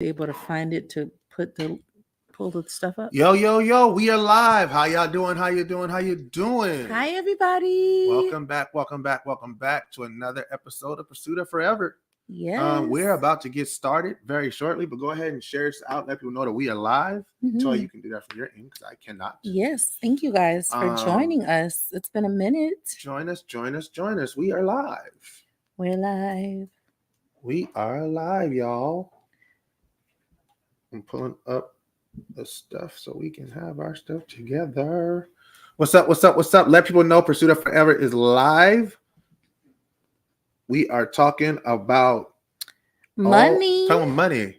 able to find it to pull the stuff up. Yo, we are live. How y'all doing? How you doing? Hi, everybody. Welcome back to another episode of Pursuit of Forever. Yes. We're about to get started very shortly, but go ahead and share this out. Let people know that we are live. So you can do that from your end because I cannot. Yes. Thank you guys for joining us. It's been a minute. Join us. We are live. We're live. We are live, y'all. I'm pulling up the stuff so we can have our stuff together. What's up? Let people know Pursuit of Forever is live. We are talking about money. Money.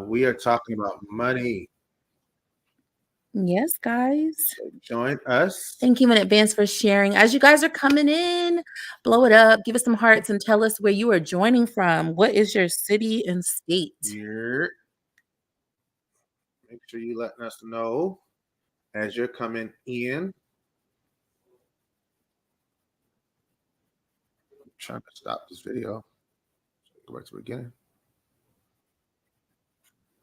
We are talking about money. Yes, guys. So join us. Thank you in advance for sharing. As you guys are coming in, blow it up, give us some hearts, and tell us where you are joining from. What is your city and state? Here. Make sure you letting us know as you're coming in. I'm trying to stop this video. Go back to the beginning.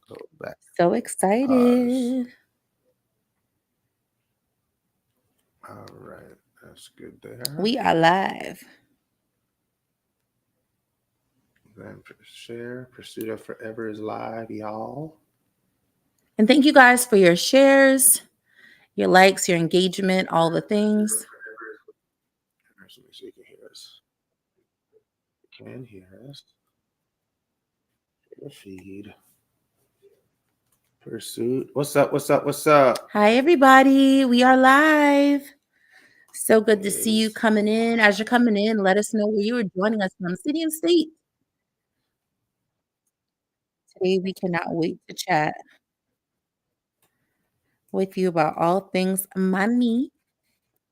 Go back. So excited. All right, that's good there. We are live. Then share. Pursuit of Forever is live, y'all. And thank you guys for your shares, your likes, your engagement, all the things. Let me see if you can hear us. You can hear us. The feed. Pursuit. What's up? Hi, everybody. We are live. So good to see you coming in. As you're coming in, let us know where you are joining us from, city and state. Today, we cannot wait to chat with you about all things money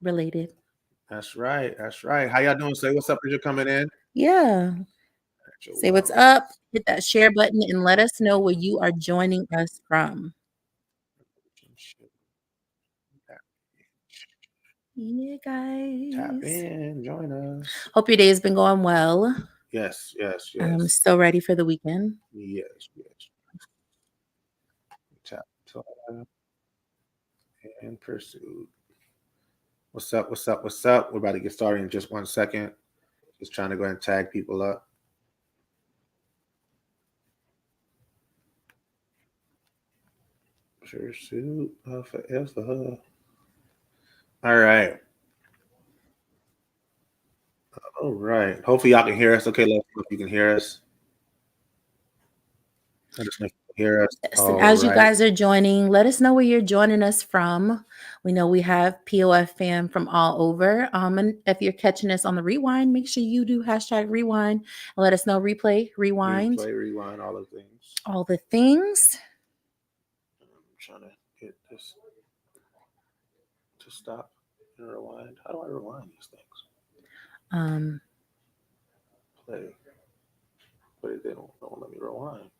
related. That's right. How y'all doing? Say what's up as you're coming in. Yeah. Say what's up. Hit that share button and let us know where you are joining us from. Yeah, guys. Tap in, join us. Hope your day has been going well. Yes. I'm so ready for the weekend. Yes. Tap and Pursuit. What's up? We're about to get started in just 1 second. Just trying to go ahead and tag people up. Pursuit of Forever. All right. Hopefully y'all can hear us. Okay, let us know if you can hear us. Let us know if you can hear us. Yes, and as you guys are joining, let us know where you're joining us from. We know we have POF fam from all over. And if you're catching us on the rewind, make sure you do #rewind and let us know rewind. Rewind, all the things. I'm trying to get this to stop and rewind. How do I rewind these things? Play, but it don't let me rewind.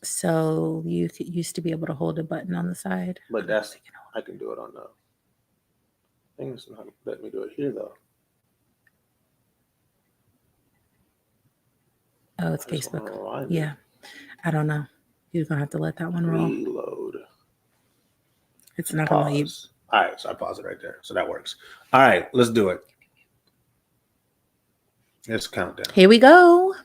So you used to be able to hold a button on the side, but I can do it on the thing. It's not letting me do it here though. Oh, it's Facebook. Yeah, I don't know. You're gonna have to let that one roll. Reload. It's not gonna let you. All right, so I pause it right there. So that works. All right, let's do it. Let's count down. Here we go.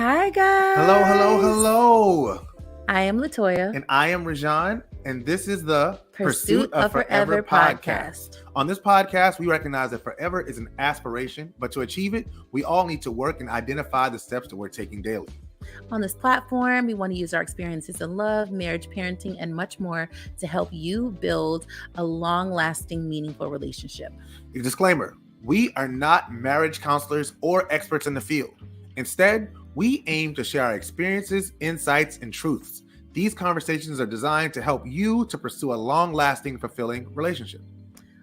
Hi, guys. Hello. I am Latoya. And I am Rajan, and this is the Pursuit of Forever podcast. On this podcast, we recognize that forever is an aspiration, but to achieve it, we all need to work and identify the steps that we're taking daily. On this platform, we want to use our experiences in love, marriage, parenting, and much more to help you build a long-lasting, meaningful relationship. A disclaimer, we are not marriage counselors or experts in the field. Instead, we aim to share our experiences, insights, and truths. These conversations are designed to help you to pursue a long-lasting, fulfilling relationship.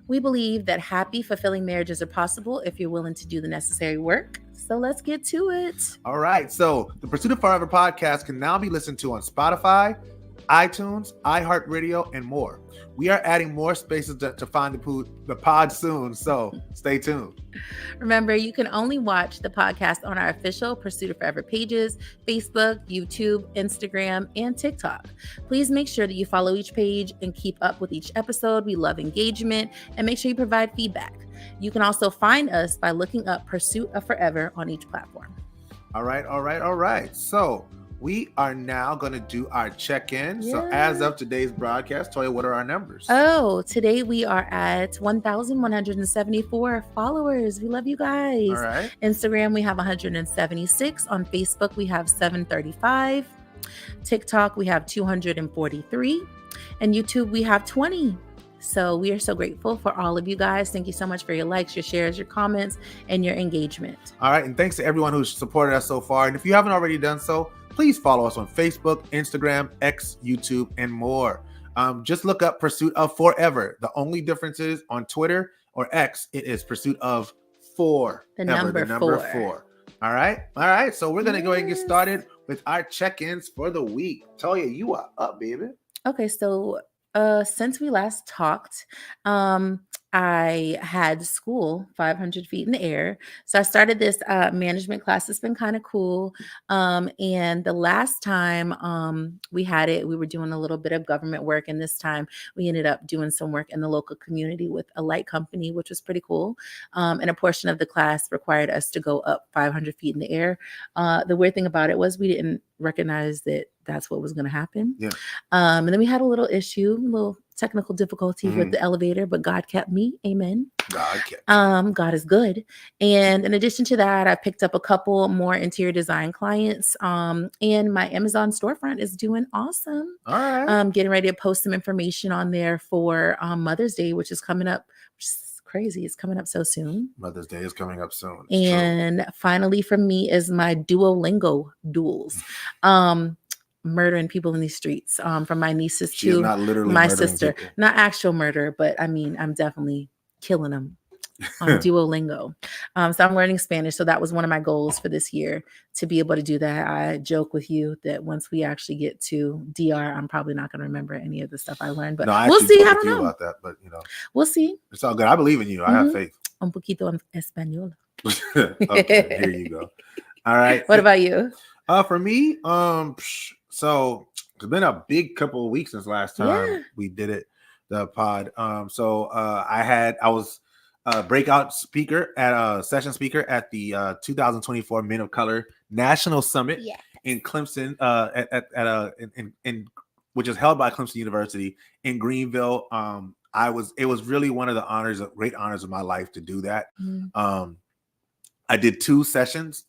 We believe that happy, fulfilling marriages are possible if you're willing to do the necessary work. So let's get to it. All right. So the Pursuit of Forever podcast can now be listened to on Spotify, iTunes, iHeartRadio, and more. We are adding more spaces to find the pod soon, so stay tuned. Remember, you can only watch the podcast on our official Pursuit of Forever pages, Facebook, YouTube, Instagram, and TikTok. Please make sure that you follow each page and keep up with each episode. We love engagement, and make sure you provide feedback. You can also find us by looking up Pursuit of Forever on each platform. All right. So we are now going to do our check-in. Yeah. So as of today's broadcast, Toya, what are our numbers? Oh, today we are at 1,174 followers. We love you guys. All right. Instagram, we have 176. On Facebook, we have 735. TikTok, we have 243. And YouTube, we have 20. So we are so grateful for all of you guys. Thank you so much for your likes, your shares, your comments, and your engagement. All right. And thanks to everyone who's supported us so far. And if you haven't already done so, please follow us on Facebook, Instagram, X, YouTube, and more. Just look up Pursuit of Forever. The only difference is on Twitter or X, it is Pursuit of Four. The number four. All right. So we're going to go ahead and get started with our check-ins for the week. Toya, you are up, baby. Okay, so since we last talked, I had school 500 feet in the air. So I started this management class. It's been kind of cool. And the last time we had it, we were doing a little bit of government work. And this time we ended up doing some work in the local community with a light company, which was pretty cool. And a portion of the class required us to go up 500 feet in the air. The weird thing about it was we didn't recognize that that's what was going to happen. Yeah. And then we had a little technical difficulty with the elevator, but God kept me. Amen. God is good. And in addition to that, I picked up a couple more interior design clients. And my Amazon storefront is doing awesome. All right. Getting ready to post some information on there for Mother's Day, which is coming up. Which is crazy. It's coming up so soon. Mother's Day is coming up soon. And finally for me is my Duolingo duels. Murdering people in these streets, from my nieces to my sister. People. Not actual murder, but I mean, I'm definitely killing them on Duolingo. So I'm learning Spanish. So that was one of my goals for this year, to be able to do that. I joke with you that once we actually get to DR, I'm probably not going to remember any of the stuff I learned, but we'll see. I don't know about that, but we'll see. It's all good. I believe in you. I have faith. Un poquito en español. Okay, here you go. All right. What about you? For me, so it's been a big couple of weeks since last time we did it, the pod. So I was a breakout speaker session speaker at the 2024 Men of Color National Summit in Clemson, in which is held by Clemson University in Greenville. It was really one of the great honors of my life to do that. I did two sessions.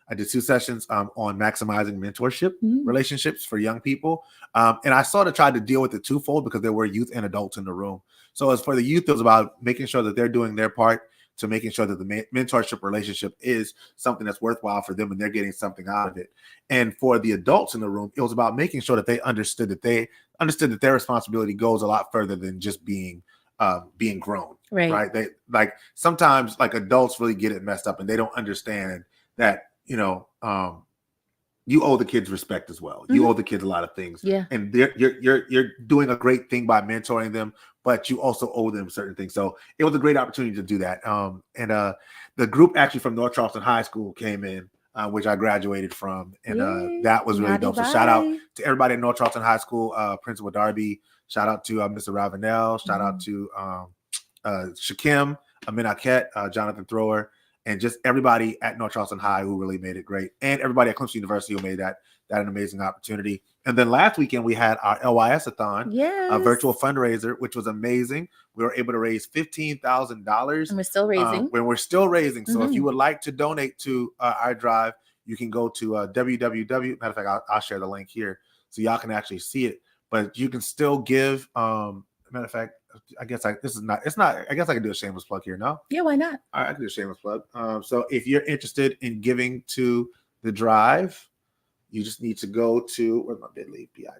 I did two sessions on maximizing mentorship relationships for young people. And I sort of tried to deal with it twofold because there were youth and adults in the room. So as for the youth, it was about making sure that they're doing their part to making sure that the mentorship relationship is something that's worthwhile for them and they're getting something out of it. And for the adults in the room, it was about making sure that they understood that their responsibility goes a lot further than just being grown. Right. They sometimes adults really get it messed up and they don't understand that, you owe the kids respect as well. You owe the kids a lot of things. Yeah. And you're doing a great thing by mentoring them, but you also owe them certain things. So it was a great opportunity to do that. And the group actually from North Charleston High School came in, which I graduated from. And that was really dope. So shout out to everybody at North Charleston High School, Principal Darby. Shout out to Mr. Ravenel. Shout out to Shakim, Aminaket, Jonathan Thrower. and just everybody at North Charleston High who really made it great, and everybody at Clemson University who made that an amazing opportunity. And then last weekend we had our LYS-a-thon, a virtual fundraiser, which was amazing. We were able to raise $15,000. And we're still raising. We're still raising. So if you would like to donate to our drive, you can go to www. Matter of fact, I'll share the link here so y'all can actually see it. But you can still give. Matter of fact, I guess I can do a shameless plug here. No? Yeah, why not? All right, I can do a shameless plug. So if you're interested in giving to the drive, you just need to go to, where's my bit.ly, bit.ly,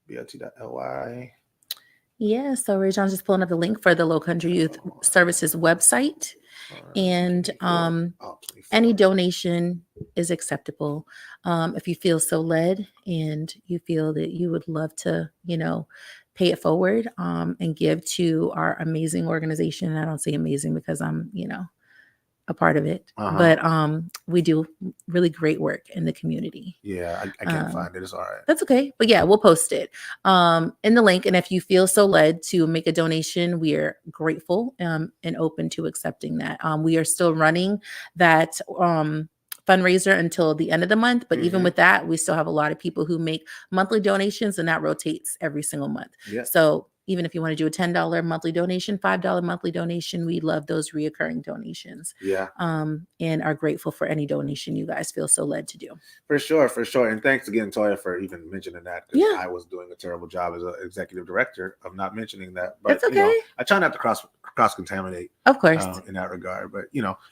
bit.ly. Yeah, so Ray John's just pulling up the link for the Low Country Youth Services website. And any donation is acceptable. If you feel so led and you feel that you would love to, pay it forward and give to our amazing organization. I don't say amazing because I'm, a part of it, but we do really great work in the community. Yeah, I can't find it. It's all right. That's okay. But yeah, we'll post it in the link. And if you feel so led to make a donation, we are grateful and open to accepting that. We are still running that fundraiser until the end of the month. But even with that, we still have a lot of people who make monthly donations, and that rotates every single month. Yeah. So even if you want to do a $10 monthly donation, $5 monthly donation, we love those reoccurring donations. Yeah. And are grateful for any donation you guys feel so led to do. For sure. And thanks again, Toya, for even mentioning that. Yeah. I was doing a terrible job as an executive director of not mentioning that. But it's okay. I try not to cross contaminate. Of course. In that regard. But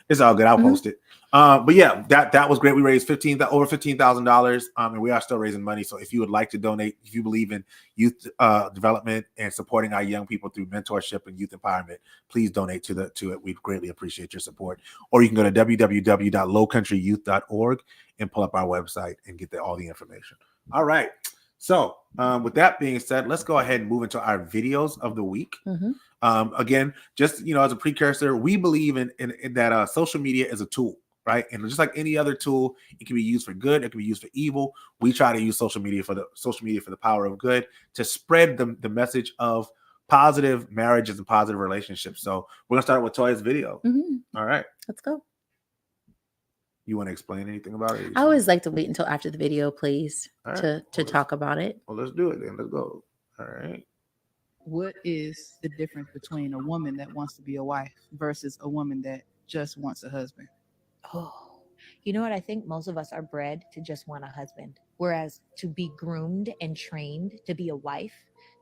it's all good. I'll post it. But yeah, that was great. We raised over $15,000. And we are still raising money. So if you would like to donate, if you believe in youth development and supporting our young people through mentorship and youth empowerment, please donate to it. We'd greatly appreciate your support. Or you can go to www.lowcountryyouth.org and pull up our website and get all the information. All right. So with that being said, let's go ahead and move into our videos of the week. Again, just as a precursor, we believe in that social media is a tool, right? And just like any other tool, it can be used for good, it can be used for evil. We try to use social media for the power of good, to spread the message of positive marriages and positive relationships. So we're gonna start with Toya's video. All right, let's go. You want to explain anything about it? I always like to wait until after the video, please, to talk about it. Well, let's do it then. Let's go. All right. What is the difference between a woman that wants to be a wife versus a woman that just wants a husband? Oh, you know what? I think most of us are bred to just want a husband, whereas to be groomed and trained to be a wife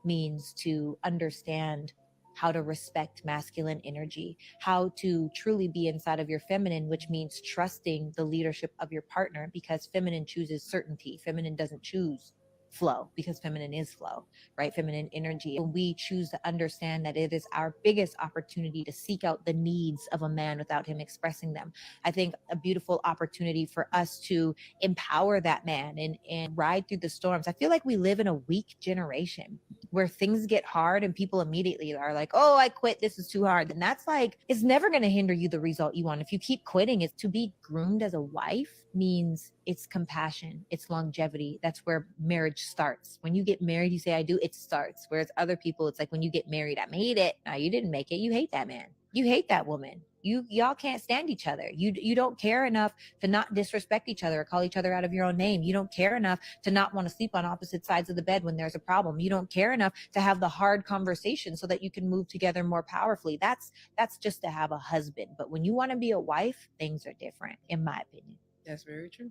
means to understand how to respect masculine energy, how to truly be inside of your feminine, which means trusting the leadership of your partner, because feminine chooses certainty. Feminine doesn't choose flow, because feminine is flow, right? Feminine energy. When we choose to understand that it is our biggest opportunity to seek out the needs of a man without him expressing them, I think a beautiful opportunity for us to empower that man and ride through the storms. I feel like we live in a weak generation where things get hard and people immediately are like, oh, I quit, this is too hard. And that's like, it's never going to hinder you the result you want. If you keep quitting, it's to be groomed as a wife means it's compassion, it's longevity. That's where marriage starts. When you get married, you say, I do, it starts. Whereas other people, it's like, when you get married, I made it. No, you didn't make it. You hate that man. You hate that woman. Y'all can't stand each other. You don't care enough to not disrespect each other or call each other out of your own name. You don't care enough to not want to sleep on opposite sides of the bed when there's a problem. You don't care enough to have the hard conversation so that you can move together more powerfully. That's just to have a husband. But when you want to be a wife, things are different, in my opinion. That's very true.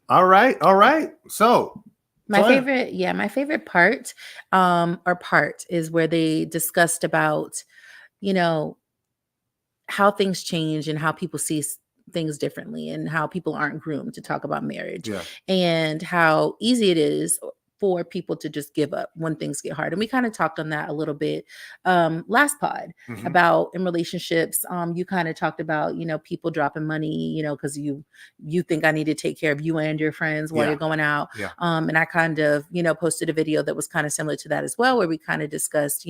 All right. So my favorite part is where they discussed about, how things change and how people see things differently and how people aren't groomed to talk about marriage, and how easy it is for people to just give up when things get hard. And we kind of talked on that a little bit last pod about in relationships. You kind of talked about, people dropping money, because you think I need to take care of you and your friends while you're going out. And I kind of, posted a video that was kind of similar to that as well, where we kind of discussed,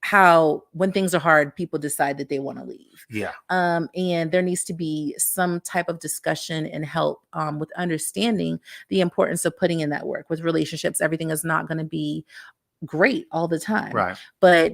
how when things are hard, people decide that they want to leave. And there needs to be some type of discussion and help with understanding the importance of putting in that work with relationships. Everything is not going to be great all the time. Right. But,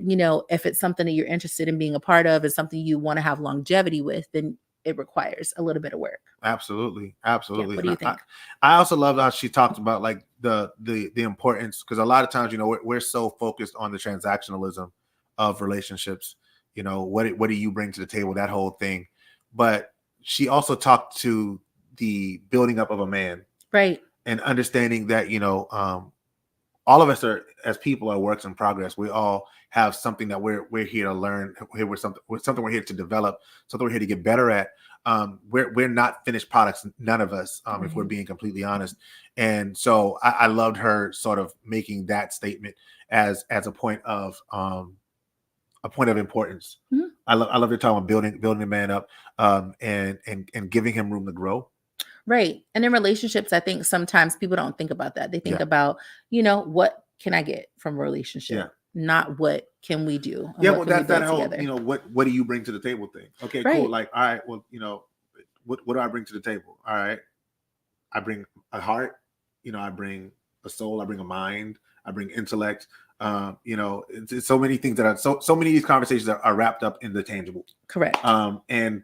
if it's something that you're interested in being a part of and something you want to have longevity with, then it requires a little bit of work. Absolutely. Yeah, Absolutely. what do you And think? I also love how she talked about like the importance, because a lot of times, we're so focused on the transactionalism of relationships. What do you bring to the table, that whole thing. But she also talked to the building up of a man Right. and understanding that, all of us as people are works in progress. We all have something that we're here to learn. Something we're here to develop, something we're here to get better at. We're not finished products, none of us, if we're Right. being completely honest. And so I loved her sort of making that statement as a point of importance. Mhm. I love her talking about building a man up, and giving him room to grow. Right. And in relationships, I think sometimes people don't think about that. They think Yeah. about, what can I get from a relationship? Yeah. Not what can we do and Yeah, what well, can we that's that build whole, together. what do you bring to the table thing? Okay, cool. Right. Like, all right, well, what do I bring to the table? All right, I bring a heart. I bring a soul. I bring a mind. I bring intellect. It's so many things that are so many of these conversations are wrapped up in the tangible. Correct. And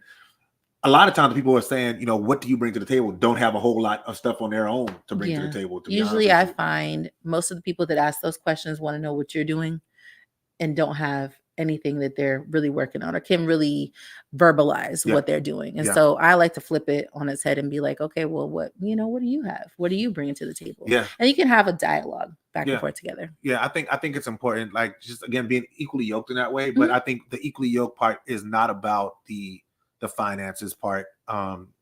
a lot of times people are saying, what do you bring to the table? Don't have a whole lot of stuff on their own to bring to Yeah. the table. To be honest Usually with I you. find most of the people that ask those questions want to know what you're doing and don't have anything that they're really working on or can really verbalize Yeah. what they're doing. And Yeah. so I like to flip it on its head and be like, okay, well, what do you have? What do you bring to the table? Yeah. And you can have a dialogue back Yeah. and forth together. Yeah, I think it's important, like, just again being equally yoked in that way. But I think the equally yoked part is not about the finances part.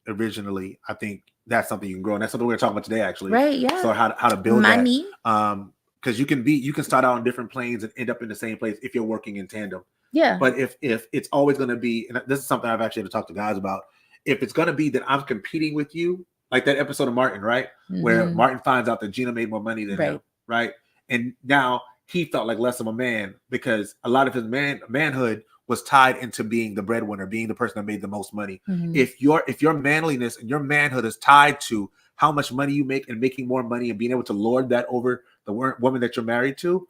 Originally, I think that's something you can grow, and that's something we're talking about today, actually. Right. Yeah. So how to build Money. that. Because you can start out on different planes and end up in the same place if you're working in tandem. Yeah. But if it's always going to be, and this is something I've actually had to talk to guys about, if it's going to be that I'm competing with you, like that episode of Martin, right, where Mhm. Martin finds out that Gina made more money than him, right, and now he felt like less of a man because a lot of his manhood was tied into being the breadwinner, being the person that made the most money. Mhm. If your manliness and your manhood is tied to how much money you make and making more money and being able to lord that over the woman that you're married to,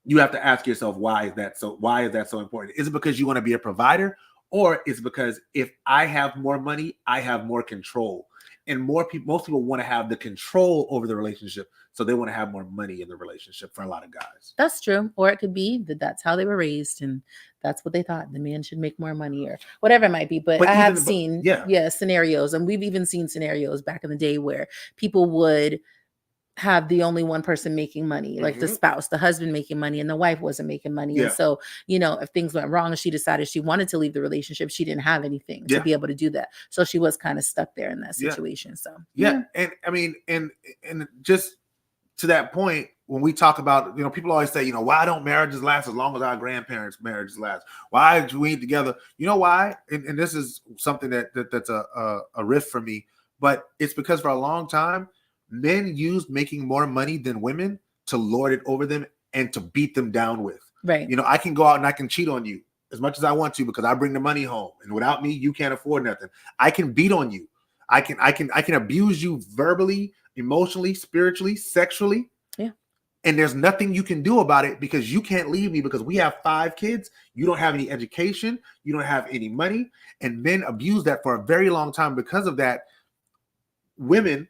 you have to ask yourself, why is that so important? Is it because you want to be a provider, or is it because if I have more money, I have more control? And most people want to have the control over the relationship, so they want to have more money in the relationship for a lot of guys. That's true. Or it could be that that's how they were raised and that's what they thought. The man should make more money or whatever it might be. But I have seen scenarios, and we've even seen scenarios back in the day where people would have the only one person making money, like the spouse, the husband making money, and the wife wasn't making money. Yeah. And so, if things went wrong and she decided she wanted to leave the relationship, she didn't have anything to be able to do that. So she was kind of stuck there in that situation. So And I mean, and just to that point, when we talk about, people always say, why don't marriages last as long as our grandparents' marriages last? Why do we ain't together? You know why? And this is something that's a riff for me, but it's because for a long time, men used making more money than women to lord it over them and to beat them down with. Right. I can go out and I can cheat on you as much as I want to because I bring the money home, and without me, you can't afford nothing. I can beat on you. I can abuse you verbally, emotionally, spiritually, sexually. Yeah. And there's nothing you can do about it because you can't leave me because we have 5 kids. You don't have any education. You don't have any money. And men abuse that for a very long time. Because of that, women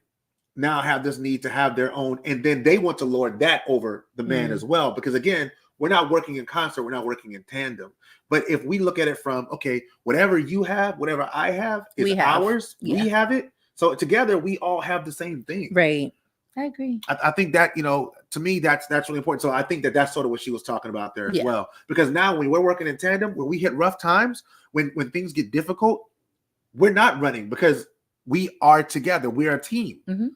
now have this need to have their own, and then they want to lord that over the man as well. Because again, we're not working in concert. We're not working in tandem. But if we look at it from, okay, whatever you have, whatever I have is ours. Yeah. We have it. So together we all have the same thing. Right. I agree. I think that, to me, that's really important. So I think that's sort of what she was talking about there as well. Because now when we're working in tandem, when we hit rough times, when things get difficult, we're not running because we are together. We're a team. Mm-hmm.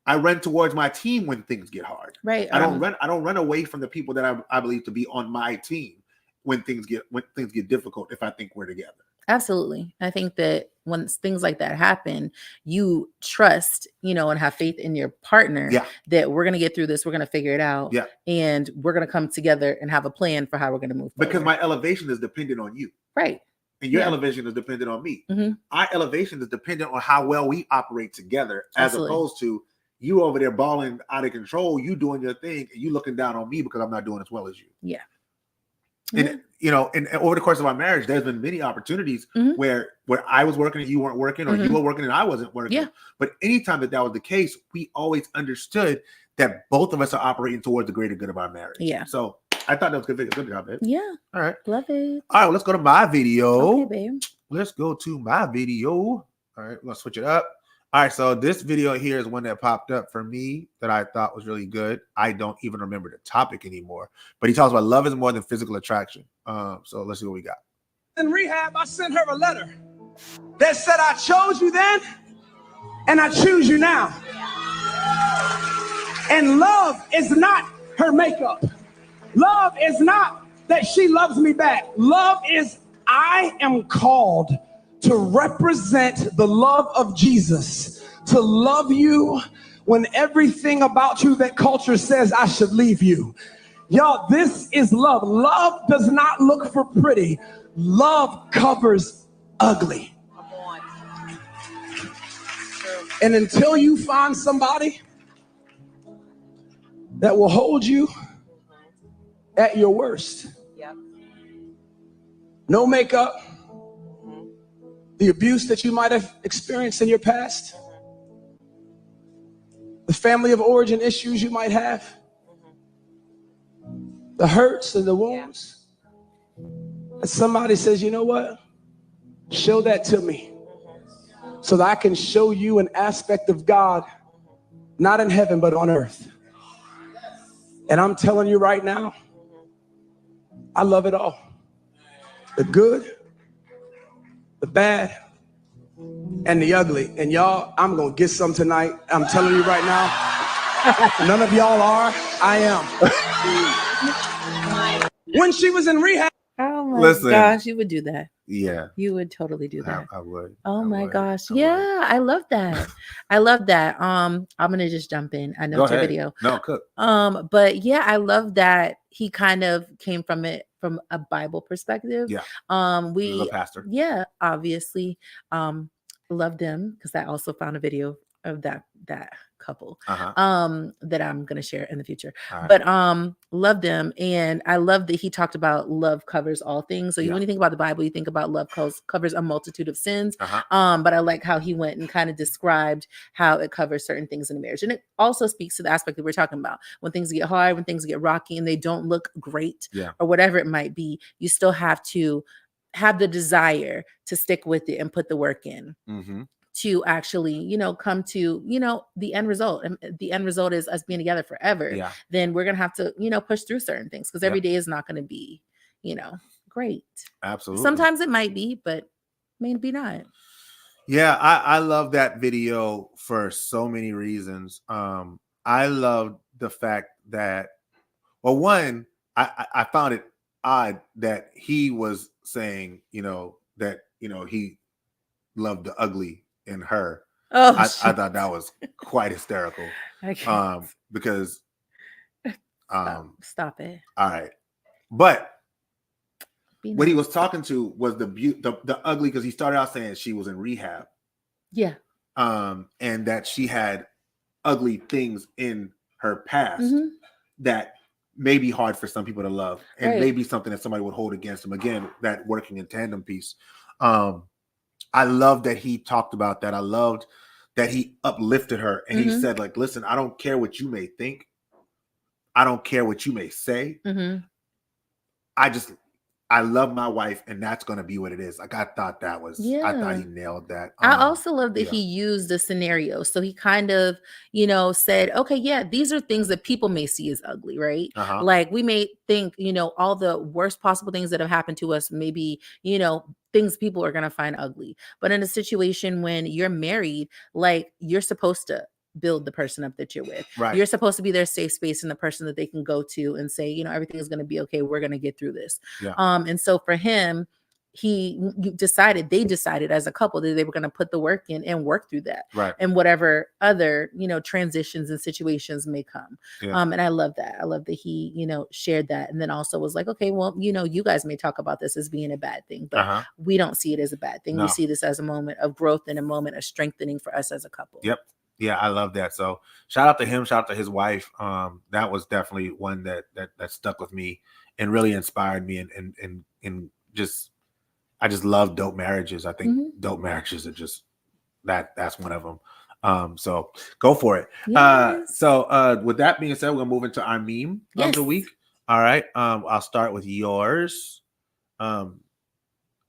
I run towards my team when things get hard. Right. I don't run away from the people that I believe to be on my team when things get difficult, if I think we're together. Absolutely. I think that when things like that happen, you trust, and have faith in your partner that we're going to get through this. We're going to figure it out. Yeah. And we're going to come together and have a plan for how we're going to move forward. Because my elevation is dependent on you. Right. And your elevation is dependent on me. Mm-hmm. Our elevation is dependent on how well we operate together, as opposed to you over there balling out of control, you doing your thing, and you looking down on me because I'm not doing as well as you. Yeah. And and over the course of our marriage, there's been many opportunities where I was working and you weren't working, or you were working and I wasn't working. Yeah. But anytime that was the case, we always understood that both of us are operating towards the greater good of our marriage. Yeah. So I thought that was good video. Good job, babe. Yeah. All right. Love it. All right, well, let's go to my video. Okay, babe. Let's go to my video. All right, let's switch it up. All right, so this video here is one that popped up for me that I thought was really good. I don't even remember the topic anymore, but he talks about love is more than physical attraction. So let's see what we got. In rehab, I sent her a letter that said, I chose you then, and I choose you now. And love is not her makeup. Love is not that she loves me back. Love is I am called to represent the love of Jesus, to love you when everything about you that culture says I should leave you. Y'all, this is love. Love does not look for pretty. Love covers ugly. And until you find somebody that will hold you at your worst, no makeup, the abuse that you might have experienced in your past, the family of origin issues you might have, the hurts and the wounds, and somebody says, you know what? Show that to me so that I can show you an aspect of God, not in heaven, but on earth. And I'm telling you right now, I love it all. The good, the bad, and the ugly. And y'all, I'm going to get some tonight. I'm telling you right now. None of y'all are. I am. When she was in rehab. Oh my Listen. gosh, you would do that. Yeah, You would totally do that. I would. Oh I my would. gosh. I would. Yeah, I love that. I love that. I'm gonna just jump in. I know Go it's your ahead. video. No, cook. But yeah, I love that he kind of came from it from a Bible perspective. Yeah. We The pastor. yeah, obviously loved him because I also found a video of that couple that I'm gonna share in the future. All right. But loved him, and I love that he talked about love covers all things. So Yeah. when you think about the Bible, you think about love covers a multitude of sins. Uh-huh. But I like how he went and kind of described how it covers certain things in a marriage, and it also speaks to the aspect that we're talking about. When things get hard, when things get rocky, and they don't look great, Yeah. or whatever it might be, you still have to have the desire to stick with it and put the work in Mm-hmm. to actually, come to, the end result. And the end result is us being together forever. Yeah. Then we're going to have to, push through certain things because every day is not going to be, great. Absolutely. Sometimes it might be, but maybe not. Yeah, I love that video for so many reasons. I love the fact that, well, one, I found it odd that he was saying, that, he loved the ugly in her. Oh, I thought that was quite hysterical. I can't. Because, Stop it. all right. But Be what he nice. was talking to was the ugly, because he started out saying she was in rehab. Yeah. And that she had ugly things in her past Mhm. that may be hard for some people to love, and Right. maybe something that somebody would hold against them. Again, that working in tandem piece. I love that he talked about that. I loved that he uplifted her, and he Mhm. said, like, listen, I don't care what you may think. I don't care what you may say. Mhm. I love my wife, and that's going to be what it is. Like, I thought I thought Yeah. he nailed that. I also love that yeah. he used the scenario. So he kind of, said, okay, yeah, these are things that people may see as ugly, right? Uh-huh. Like we may think, all the worst possible things that have happened to us, maybe, things people are going to find ugly. But in a situation when you're married, like you're supposed to build the person up that you're with. Right. You're supposed to be their safe space and the person that they can go to and say, everything is going to be okay. We're going to get through this. Yeah. And so for him, they decided as a couple that they were going to put the work in and work through that. Right. And whatever other, transitions and situations may come. Yeah. And I love that. I love that he, shared that. And then also was like, okay, well, you guys may talk about this as being a bad thing, but Uh-huh. we don't see it as a bad thing. No. We see this as a moment of growth and a moment of strengthening for us as a couple. Yep. Yeah, I love that. So shout out to him, shout out to his wife. That was definitely one that stuck with me and really inspired me and just I just love dope marriages. I think Mhm. dope marriages are just that's one of them. So go for it. Yes. So with that being said, we're gonna move into our meme of the Yes. week. All right. I'll start with yours.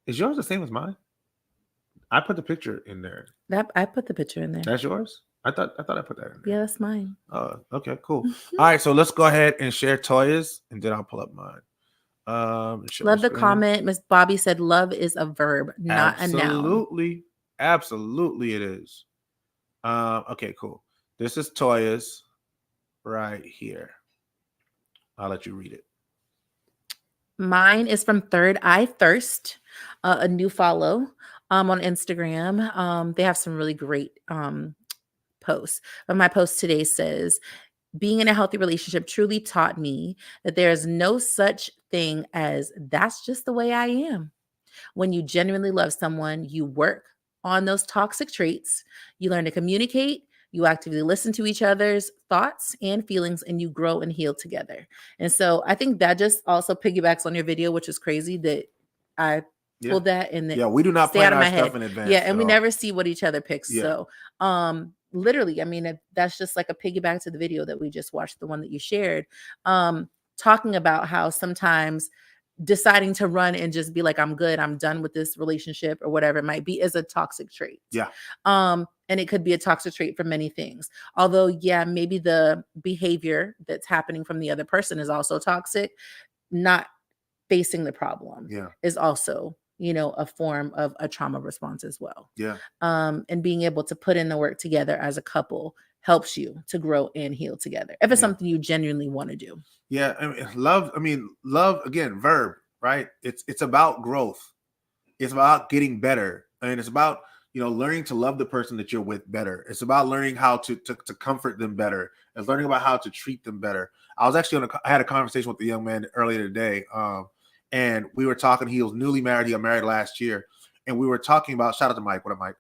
Is yours the same as mine? I put the picture in there. I put the picture in there. That's yours? I thought I put that in there. Yeah, that's mine. Oh, okay, cool. All right, so let's go ahead and share Toya's, and then I'll pull up mine. Share my Love the screen. comment. Miss Bobby said, "Love is a verb, not a noun." Absolutely, it is. Okay, cool. This is Toya's right here. I'll let you read it. Mine is from Third Eye Thirst, a new follow on Instagram. They have some really great posts. But my post today says, being in a healthy relationship truly taught me that there is no such thing as that's just the way I am. When you genuinely love someone, you work on those toxic traits, you learn to communicate, you actively listen to each other's thoughts and feelings, and you grow and heal together. And so I think that just also piggybacks on your video, which is crazy that I pulled that and Yeah, we do not stay plan out of our my stuff head. in advance. Yeah, and we so- never see what each other picks. Yeah. So literally, I mean, that's just like a piggyback to the video that we just watched, the one that you shared, talking about how sometimes deciding to run and just be like, I'm good, I'm done with this relationship or whatever it might be, is a toxic trait. Yeah. And it could be a toxic trait for many things. Although, yeah, maybe the behavior that's happening from the other person is also toxic. Not facing the problem Yeah. is also, a form of a trauma response as well. Yeah. And being able to put in the work together as a couple helps you to grow and heal together if it's something you genuinely want to do. Yeah, love again, verb, right? It's about growth. It's about getting better, and it's about learning to love the person that you're with better. It's about learning how to comfort them better. It's learning about how to treat them better. I was actually I had a conversation with a young man earlier today, and we were talking. He was newly married. He got married last year, and we were talking about. Shout out to Mike. What up, Mike?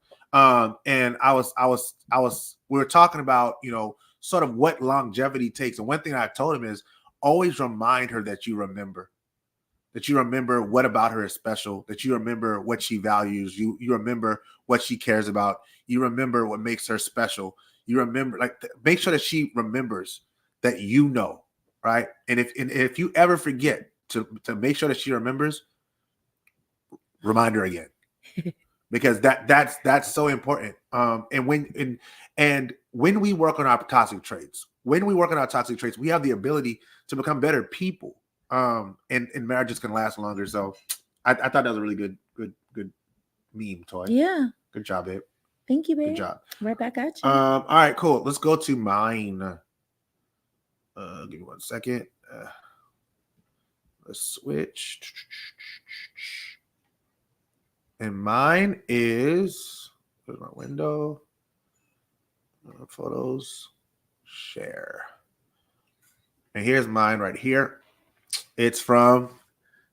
And we were talking about sort of what longevity takes. And one thing I told him is always remind her that you remember what about her is special, that you remember what she values, you remember what she cares about, you remember what makes her special, you remember, make sure that she remembers that right? And if you ever forget to make sure that she remembers, remind her again. Because that's so important. And when we work on our toxic traits, we have the ability to become better people. And marriages can last longer. So I thought that was a really good meme, Toy. Yeah. Good job, babe. Thank you, babe. Good job. Right back at you. All right, cool. Let's go to mine. Give me 1 second. Let's switch. And mine is, here's my window. Photos. Share. And here's mine right here. It's from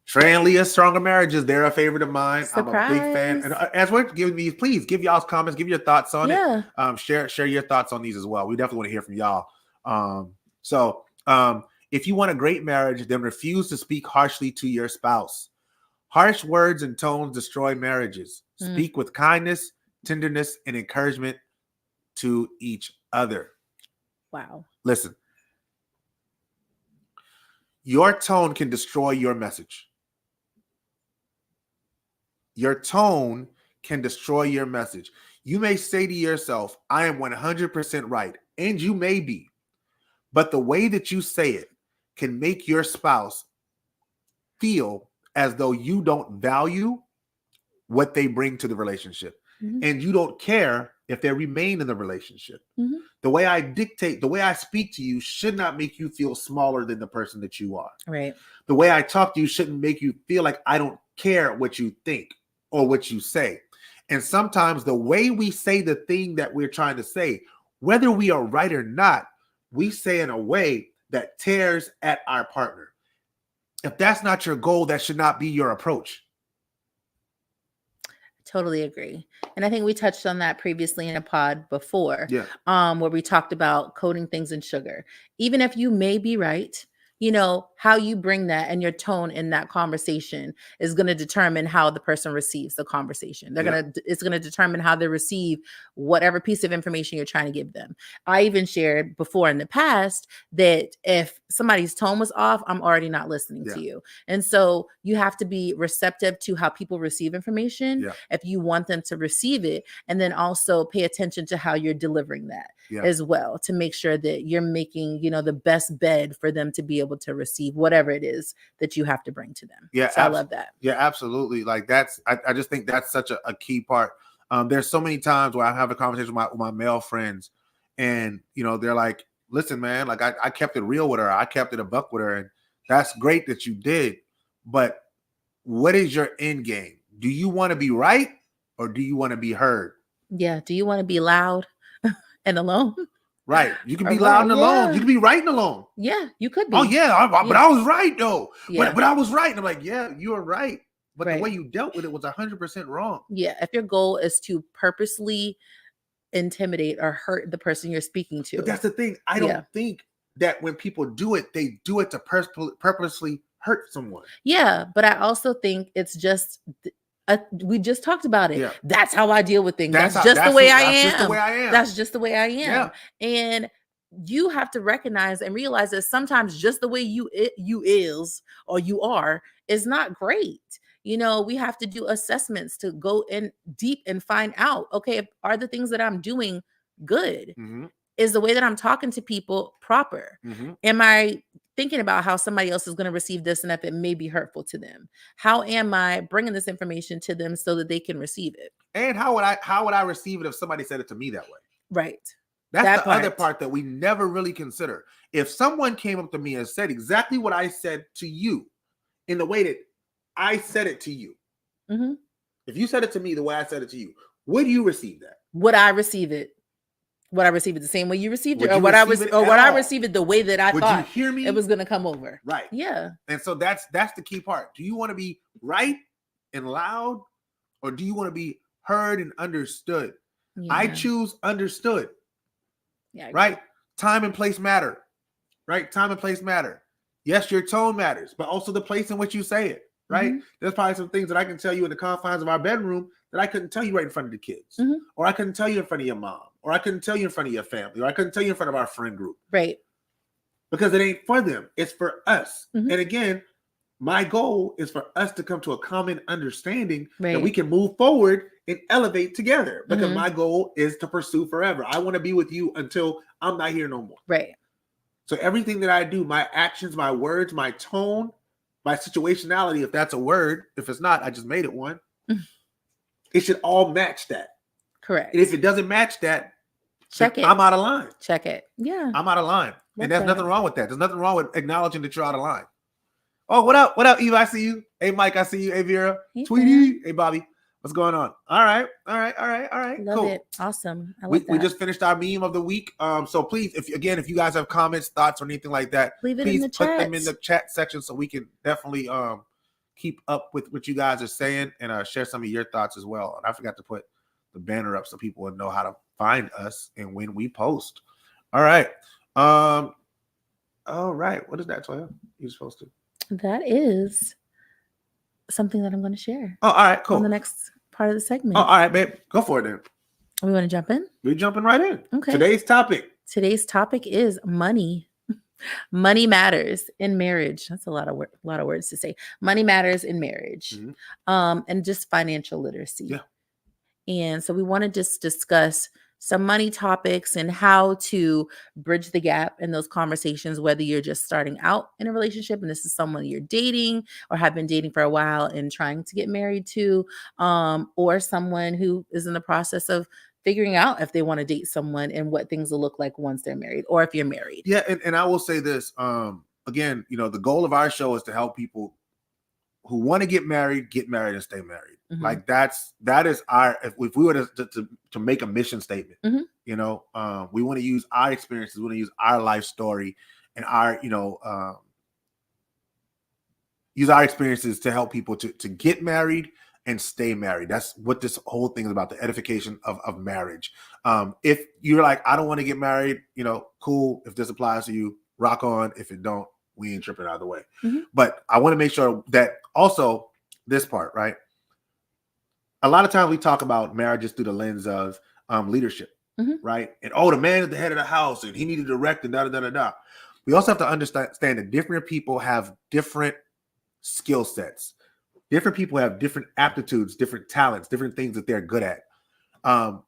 Trey and Leah, Stronger Marriages. They're a favorite of mine. Surprise. I'm a big fan. And as we're giving these, please give y'all's comments, give your thoughts on it. Share your thoughts on these as well. We definitely want to hear from y'all. So if you want a great marriage, then refuse to speak harshly to your spouse. Harsh words and tones destroy marriages. Speak with kindness, tenderness, and encouragement to each other. Wow. Listen. Your tone can destroy your message. Your tone can destroy your message. You may say to yourself, I am 100% right, and you may be. But the way that you say it can make your spouse feel as though you don't value what they bring to the relationship. Mm-hmm. And you don't care if they remain in the relationship. Mm-hmm. The way I speak to you should not make you feel smaller than the person that you are. Right. The way I talk to you shouldn't make you feel like I don't care what you think or what you say. And sometimes the way we say the thing that we're trying to say, whether we are right or not, we say in a way that tears at our partner. If that's not your goal, that should not be your approach. Totally agree. And I think we touched on that previously in a pod before, Yeah. where we talked about coating things in sugar. Even if you may be right, you know, how you bring that and your tone in that conversation is going to determine how the person receives the conversation. It's going to determine how they receive whatever piece of information you're trying to give them. I even shared before in the past that if somebody's tone was off, I'm already not listening to you. And so you have to be receptive to how people receive information if you want them to receive it, and then also pay attention to how you're delivering that as well, to make sure that you're making, you know, the best bed for them to be able to receive whatever it is that you have to bring to them. Yeah, so I love that. Yeah, absolutely. Like I just think that's such a key part. There's so many times where I have a conversation with my male friends, and you know, they're like, listen, man, like I kept it real with her. I kept it a buck with her, and that's great that you did. But what is your end game? Do you want to be right, or do you want to be heard? Yeah. Do you want to be loud and alone? Right. You can be loud and alone. You can be right and alone. Yeah, you could be. Oh yeah, but I was right though. Yeah. But I was right. And I'm like, yeah, you were right. But Right. the way you dealt with it was 100% wrong. Yeah. If your goal is to purposely intimidate or hurt the person you're speaking to. But that's the thing. I don't think that when people do it, they do it to purposely hurt someone. Yeah, but I also think it's just we just talked about it. Yeah. That's how I deal with things. That's That's just the way I That's am. just the way I am. That's just the way I am. Yeah. And you have to recognize and realize that sometimes just the way you is or you are is not great. You know, we have to do assessments to go in deep and find out, okay, are the things that I'm doing good? Mm-hmm. Is the way that I'm talking to people proper? Mm-hmm. Am I thinking about how somebody else is going to receive this and if it may be hurtful to them? How am I bringing this information to them so that they can receive it? And how would I receive it if somebody said it to me that way? Right. That's That the other part. part that we never really consider. If someone came up to me and said exactly what I said to you in the way that I said it to you, Mhm. if you said it to me the way I said it to you, would you receive that? Would I receive it? Would I receive it the same way you received Would it, or you would I receive it or at would I all? receive it the way that I Would thought you hear me? it was going to come over? Right. Yeah. And so that's the key part. Do you want to be right and loud, or do you want to be heard and understood? I Yeah. choose understood. Yeah. Right? Time and place matter. Right? Time and place matter. Yes, your tone matters, but also the place in which you say it. Right? Mhm. There's probably some things that I can tell you in the confines of our bedroom that I couldn't tell you right in front of the kids, Mhm. or I couldn't tell you in front of your mom, or I couldn't tell you in front of your family, or I couldn't tell you in front of our friend group, Right. because it ain't for them. It's for us. Mhm. And again, my goal is for us to come to a common understanding that Right. we can move forward and elevate together, because Mhm. my goal is to pursue forever. I want to be with you until I'm not here no more. Right. So everything that I do, my actions, my words, my tone, my situationality, if that's a word, if it's not, I just made it one. It should all match that. Correct. And if it doesn't match that, Check it. I'm out of line. Check it. Yeah. I'm out of line. Love And there's that. nothing wrong with that. There's nothing wrong with acknowledging that you're out of line. Oh, what up? What up, Eva? I see you. Hey, Mike, I see you. Hey, Vera. Hey, Tweety. Hey, Bobby. What's going on? All right. Love Cool. it. Awesome. I We love that. just finished our meme of the week. So please, if you guys have comments, thoughts, or anything like that, Leave it please in the put chat. them in the chat section so we can definitely keep up with what you guys are saying, and share some of your thoughts as well. And I forgot to put the banner up so people will know how to find us and when we post. All right. All right. What is that, Toya? You're supposed to. That is something that I'm going to share Oh, all right, cool. on the next part of the segment. Oh, all right, babe. Go for it then. We want to jump in? We're jumping right in. Okay. Today's topic. Today's topic is money. Money matters in marriage. That's a lot of words to say. Money matters in marriage, Mhm. and just financial literacy. Yeah. And so we want to just discuss some money topics and how to bridge the gap in those conversations, whether you're just starting out in a relationship and this is someone you're dating or have been dating for a while and trying to get married to, or someone who is in the process of figuring out if they want to date someone and what things will look like once they're married, or if you're married. Yeah, and I will say this. Again, the goal of our show is to help people who want to get married and stay married. Mhm. Like that is our, if we were to make a mission statement, Mhm. we want to use our experiences, we want to use our life story and our, use our experiences to help people to get married and stay married. That's what this whole thing is about, the edification of marriage. If you're like, I don't want to get married, cool. If this applies to you, rock on. If it don't, we ain't tripping either way. Mhm. But I want to make sure that also this part, right? A lot of times we talk about marriages through the lens of leadership, Mhm. right? And the man is the head of the house and he needed to direct and da-da-da-da-da. We also have to understand that different people have different skill sets. Different people have different aptitudes, different talents, different things that they're good at.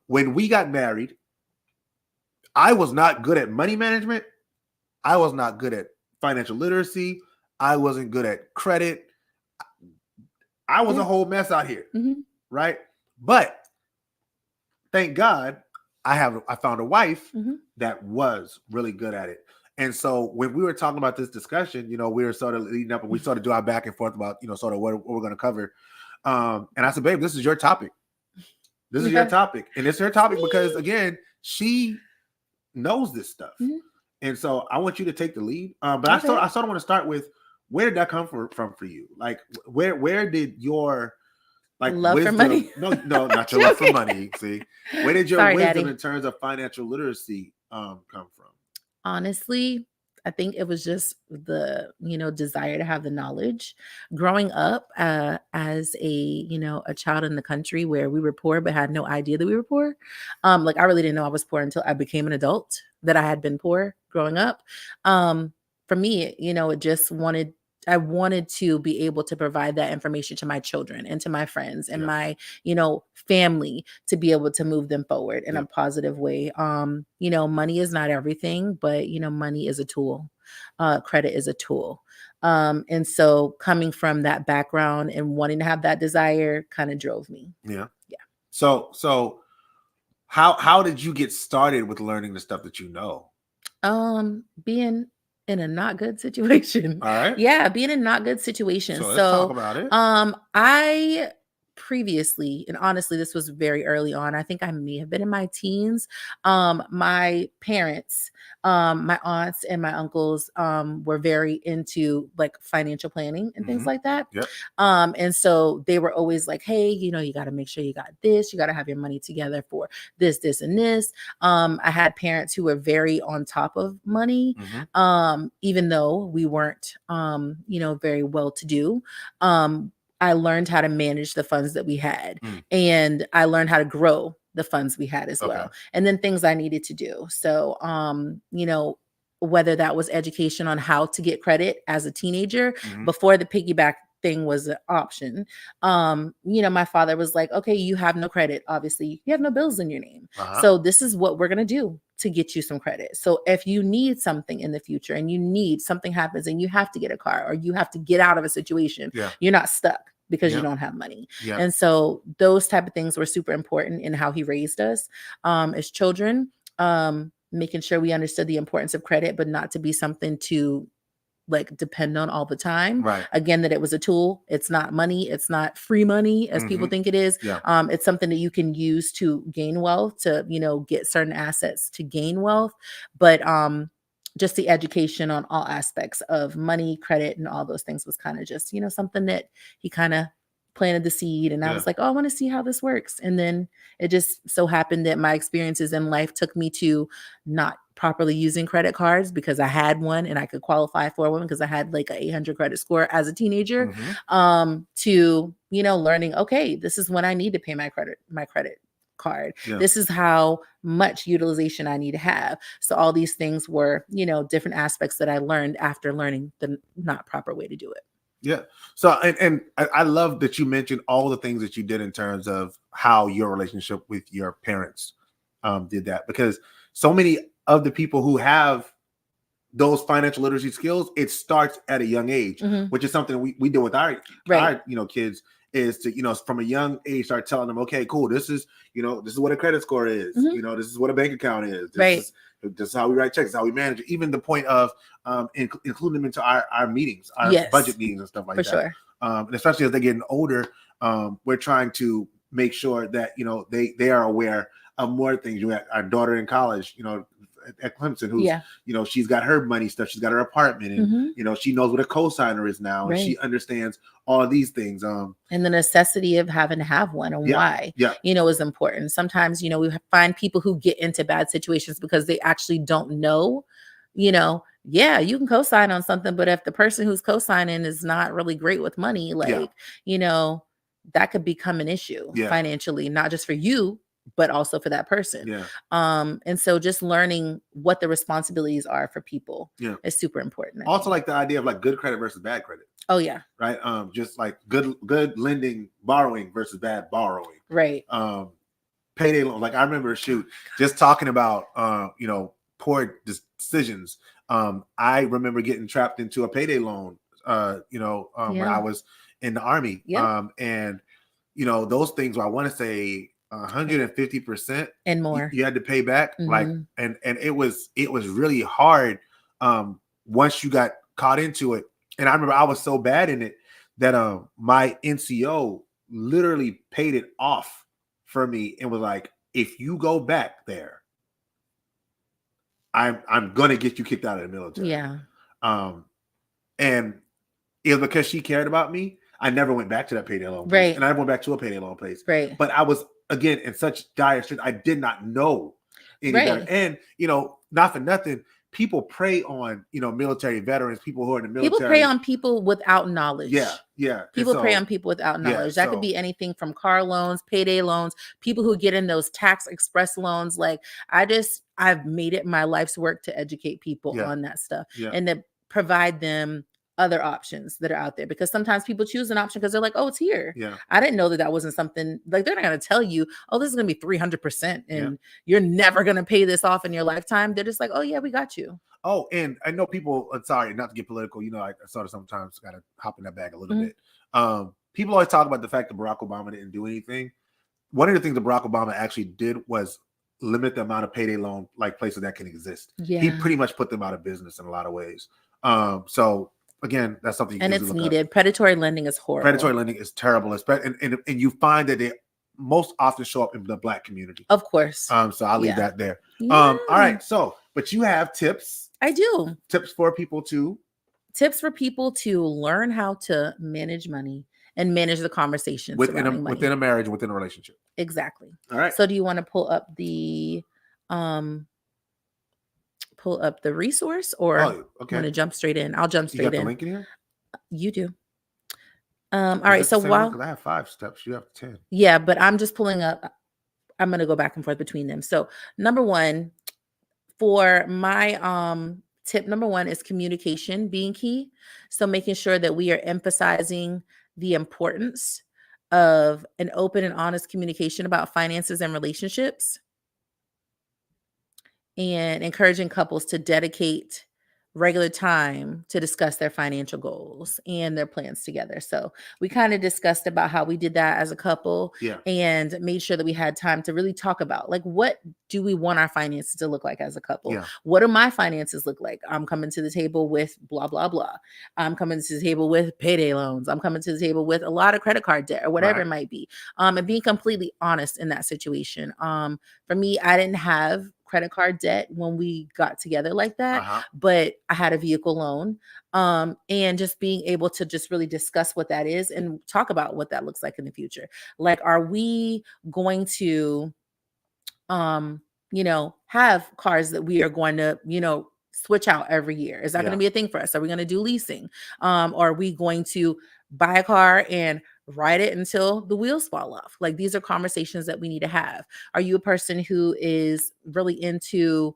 When we got married, I was not good at money management. I was not good at financial literacy. I wasn't good at credit. I was a whole mess out here, Mhm. right? But thank God I found a wife Mhm. that was really good at it. And so when we were talking about this discussion, we were sort of leading up and we sort of do our back and forth about, sort of what we're going to cover. And I said, babe, this is your topic. This is your topic. And it's her topic because, again, she knows this stuff. Mhm. And so I want you to take the lead. But Okay. I sort of want to start with, where did that come from for you? Like, where did your Love for wisdom, money? no, not your love for money. See, where did your Sorry, wisdom Daddy. in terms of financial literacy come from? Honestly, I think it was just the, desire to have the knowledge. Growing up as a child in the country where we were poor but had no idea that we were poor. Like I really didn't know I was poor until I became an adult, that I had been poor growing up. For me, it just I wanted to be able to provide that information to my children and to my friends and Yeah. my, family, to be able to move them forward in Yeah. a positive way. Money is not everything, but money is a tool. Credit is a tool. And so coming from that background and wanting to have that desire kind of drove me. Yeah. Yeah. So how did you get started with learning the stuff that you know? Being in a not good situation. All right. Yeah, being in not good situations. So So, let's talk about it. I previously, and honestly, this was very early on. I think I may have been in my teens. My parents, my aunts and my uncles, were very into like financial planning and things Mhm. like that. Yep. And so they were always like, hey, you got to make sure you got this, you got to have your money together for this, and this. I had parents who were very on top of money, Mhm. even though we weren't, very well to do. I learned how to manage the funds that we had, and I learned how to grow the funds we had as Okay. well, and then things I needed to do. So, whether that was education on how to get credit as a teenager Mhm. before the piggyback thing was an option. My father was like, okay, you have no credit. Obviously, you have no bills in your name. Uh-huh. So this is what we're going to do to get you some credit. So if you need something in the future and something happens and you have to get a car or you have to get out of a situation, Yeah. you're not stuck because you Yeah. don't have money. Yeah. And so those type of things were super important in how he raised us as children, making sure we understood the importance of credit, but not to be something to like depend on all the time. Right. Again, that it was a tool. It's not money. It's not free money as people think it is. Yeah. It's something that you can use to gain wealth, to, get certain assets to gain wealth. But just the education on all aspects of money, credit, and all those things was kind of just, something that he kind of planted the seed. And I Yeah. was like, oh, I want to see how this works. And then it just so happened that my experiences in life took me to not properly using credit cards because I had one and I could qualify for one because I had like an 800 credit score as a teenager, Mhm. to, learning, okay, this is when I need to pay my credit card. Yeah. This is how much utilization I need to have. So all these things were, different aspects that I learned after learning the not proper way to do it. Yeah. So, and I love that you mentioned all the things that you did in terms of how your relationship with your parents did that, because so many of the people who have those financial literacy skills, it starts at a young age, which is something we do with our kids, is to, from a young age, start telling them, okay, cool. This is what a credit score is. This is what a bank account is. This is how we write checks, how we manage it. Even the point of including them into our meetings, our budget meetings and stuff like that. Sure. And especially as they're getting older, we're trying to make sure that, they are aware of more things. You have our daughter in college, at Clemson, who's Yeah. she's got her money stuff, she's got her apartment, and Mhm. she knows what a cosigner is now, and she Right. understands all of these things. And the necessity of having to have one and Yeah, why, yeah. is important. Sometimes, we find people who get into bad situations because they actually don't know, yeah, you can co-sign on something, but if the person who's co-signing is not really great with money, that could become an issue Yeah. financially, not just for you, but also for that person. Yeah. And so just learning what the responsibilities are for people is super important. I Also, think. like the idea of like good credit versus bad credit, Oh yeah, right? Just like good lending, borrowing versus bad borrowing. right. Payday loan. Like I remember, just talking about poor decisions. I remember getting trapped into a payday loan. When Yeah. I was in the Army. Yeah. And those things where I want to say 150% And more. you had to pay back. Like, Mhm. and it was really hard once you got caught into it. And I remember I was so bad in it that my NCO literally paid it off for me and was like, if you go back there, I'm gonna get you kicked out of the military. Yeah. And it was because she cared about me. I never went back to that payday loan place. Right. And I never went back to a payday loan place. Right. But I was, again, in such dire straits, I did not know any Right. better. And, not for nothing, people prey on, military veterans, people who are in the military. People prey on people without knowledge. Yeah, yeah. People And prey so- on people without yeah, knowledge. That so- could be anything from car loans, payday loans, people who get in those tax express loans. Like I've made it my life's work to educate people Yeah. on that stuff Yeah. and to provide them other options that are out there, because sometimes people choose an option because they're like, oh, it's here. Yeah. I didn't know that wasn't something, like they're not going to tell you, oh, this is going to be 300% and Yeah. you're never going to pay this off in your lifetime. They're just like, oh yeah, we got you. Oh, and I know people, sorry, not to get political, I sort of sometimes got to hop in that bag a little Mhm. bit. People always talk about the fact that Barack Obama didn't do anything. One of the things that Barack Obama actually did was limit the amount of payday loan like places that can exist. Yeah. He pretty much put them out of business in a lot of ways. So again, that's something you And can it's look up. needed. Predatory lending is horrible. Predatory lending is terrible, and you find that they most often show up in the Black community. Of course. So I'll leave Yeah. that there. Yeah. All right. So, but you have tips I do. for people to. Tips for people to learn how to manage money and manage the conversations Within surrounding money. a marriage, within a relationship. Exactly. All right. So do you want to pull up the resource, or Oh, okay. want to jump straight in? I'll jump You got straight the in. link in here? You do. All right. So while I have 5 steps, you have 10. yeah, but I'm just pulling up. I'm going to go back and forth between them. So number one, for my tip number one is communication being key. So making sure that we are emphasizing the importance of an open and honest communication about finances and relationships, and encouraging couples to dedicate regular time to discuss their financial goals and their plans together. So we kind of discussed about how we did that as a couple, Yeah. and made sure that we had time to really talk about, like, what do we want our finances to look like as a couple? Yeah. What do my finances look like? I'm coming to the table with blah, blah, blah. I'm coming to the table with payday loans. I'm coming to the table with a lot of credit card debt or whatever Right. it might be. And being completely honest in that situation. For me, I didn't have credit card debt when we got together like that, Uh-huh. but I had a vehicle loan. And just being able to just really discuss what that is and talk about what that looks like in the future. Like, are we going to have cars that we are going to, switch out every year? Is that going Yeah. to be a thing for us? Are we going to do leasing? Or are we going to buy a car and ride it until the wheels fall off? Like, these are conversations that we need to have. Are you a person who is really into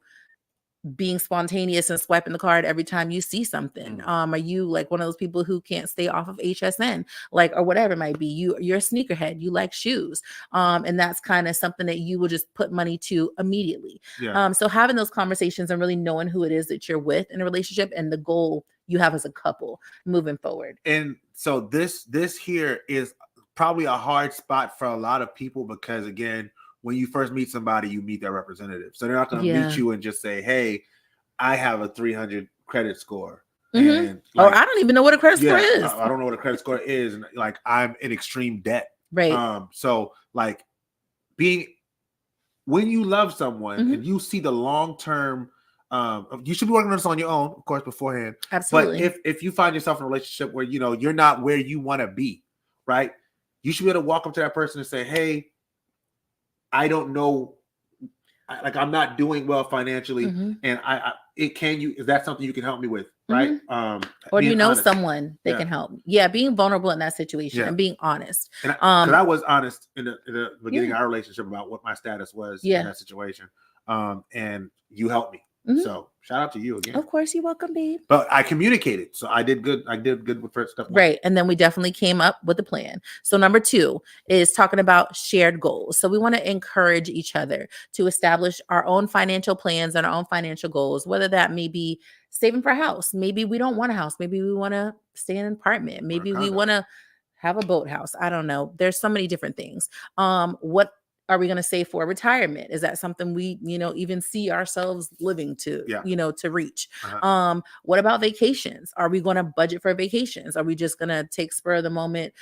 being spontaneous and swiping the card every time you see something? Are you like one of those people who can't stay off of HSN, like, or whatever it might be? You're a sneakerhead, you like shoes. And that's kind of something that you will just put money to immediately. Yeah. So having those conversations and really knowing who it is that you're with in a relationship and the goal you have as a couple moving forward. And so this here is probably a hard spot for a lot of people because, again, when you first meet somebody, you meet their representative. So they're not going to Yeah. meet you and just say, hey, I have a 300 credit score. Mhm. And Or I don't even know what a credit score is. I don't know what a credit score is. And like, I'm in extreme debt. Right. So like when you love someone Mhm. and you see the long-term You should be working on this on your own, of course, beforehand. Absolutely. But if you find yourself in a relationship where you're not where you want to be, right? You should be able to walk up to that person and say, "Hey, I don't know, I'm not doing well financially, Mhm. and is that something you can help me with?" Right? Or do Being you know honest. someone that Yeah. can help? Yeah, being vulnerable in that situation Yeah. and being honest. And because I was honest in the beginning Yeah. of our relationship about what my status was Yeah. in that situation, and you helped me. Mhm. So shout out to you again. Of course, you're welcome, babe. But I communicated, so I did good. I did good with first stuff. Right. And then we definitely came up with a plan. So, number 2 is talking about shared goals. So, we want to encourage each other to establish our own financial plans and our own financial goals, whether that may be saving for a house. Maybe we don't want a house. Maybe we want to stay in an apartment. Maybe we condo. want to have a boathouse. I don't know. There's so many different things. What are we going to save for retirement? Is that something we, even see ourselves living to, Yeah. to reach? Uh-huh. What about vacations? Are we going to budget for vacations? Are we just going to take spur of the moment,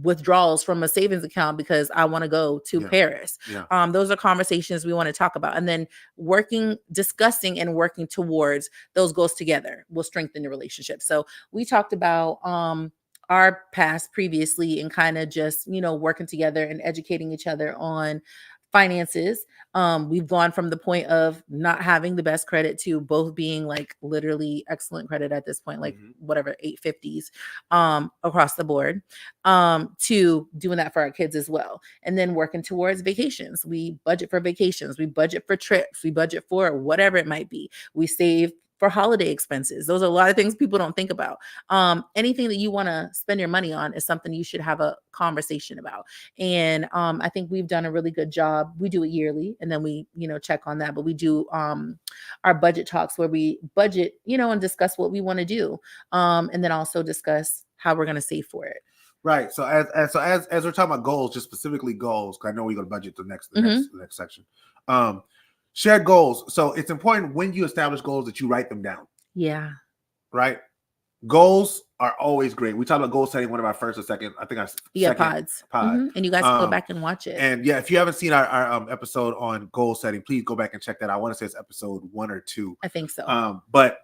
withdrawals from a savings account because I want to go to Yeah. Paris? Yeah. Those are conversations we want to talk about. And then discussing and working towards those goals together will strengthen the relationship. So we talked about, our past previously and kind of just, working together and educating each other on finances. We've gone from the point of not having the best credit to both being like literally excellent credit at this point, like whatever 850s across the board, to doing that for our kids as well. And then working towards vacations. We budget for vacations, we budget for trips, we budget for whatever it might be. We save for holiday expenses. Those are a lot of things people don't think about. Anything that you want to spend your money on is something you should have a conversation about. And I think we've done a really good job. We do it yearly and then we, check on that. But we do our budget talks where we budget, and discuss what we want to do. And then also discuss how we're going to save for it. Right. So as we're talking about goals, just specifically goals, because I know we're going to budget the next section. Shared goals. So it's important when you establish goals that you write them down. Yeah. Right. Goals are always great. We talked about goal setting, one of our first or second, I think pods. Pod. And you guys can go back and watch it. And yeah, if you haven't seen our episode on goal setting, please go back and check that out. I want to say it's episode 1 or 2. I think so. But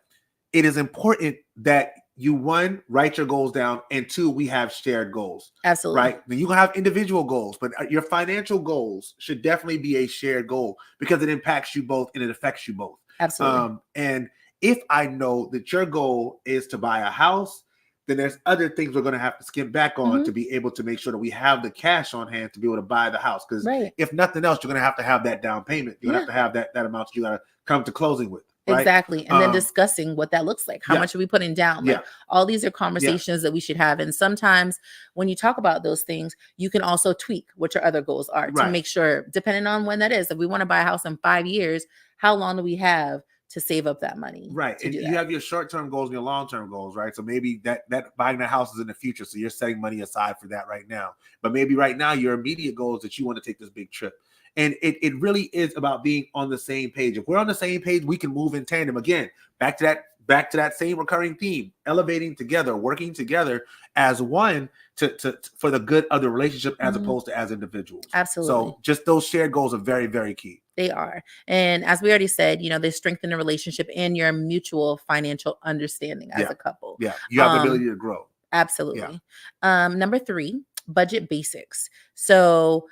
it is important that you, 1, write your goals down, and 2, we have shared goals. Absolutely. Right. Then you can have individual goals, but your financial goals should definitely be a shared goal because it impacts you both and it affects you both. Absolutely. And if I know that your goal is to buy a house, then there's other things we're going to have to skim back on to be able to make sure that we have the cash on hand to be able to buy the house. Because if nothing else, you're going to have that down payment. You're going to have that amount that you got to come to closing with. Right? Exactly. And then discussing what that looks like. How much are we putting down? Like, all these are conversations that we should have. And sometimes when you talk about those things, you can also tweak what your other goals are to make sure, depending on when that is, if we want to buy a house in 5 years, how long do we have to save up that money? Right. And you have your short-term goals and your long-term goals, right? So maybe that buying that house is in the future. So you're setting money aside for that right now. But maybe right now your immediate goal is that you want to take this big trip. And it really is about being on the same page. If we're on the same page, we can move in tandem. Again, back to that same recurring theme, elevating together, working together as one to for the good of the relationship as opposed to as individuals. Absolutely. So just those shared goals are very, very key. They are. And as we already said, they strengthen the relationship and your mutual financial understanding as a couple. Yeah. You have the ability to grow. Absolutely. Number 3, budget basics. So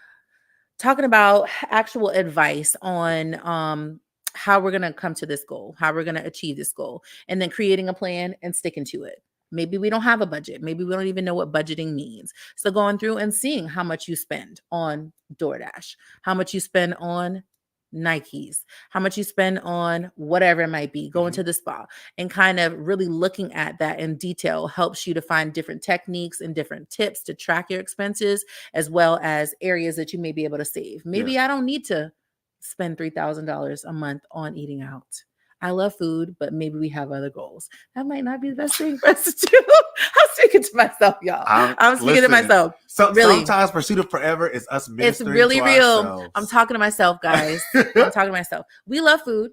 talking about actual advice on how we're going to come to this goal, how we're going to achieve this goal, and then creating a plan and sticking to it. Maybe we don't have a budget. Maybe we don't even know what budgeting means. So going through and seeing how much you spend on DoorDash, how much you spend on Nikes, how much you spend on whatever it might be, going to the spa, and kind of really looking at that in detail helps you to find different techniques and different tips to track your expenses, as well as areas that you may be able to save. Maybe I don't need to spend $3,000 a month on eating out. I love food, but maybe we have other goals. That might not be the best thing for us to do. I'm speaking to myself, y'all. I'm speaking to myself. So really. Sometimes Pursuit of Forever is us ministering. It's really to real. ourselves. I'm talking to myself, guys. I'm talking to myself. We love food.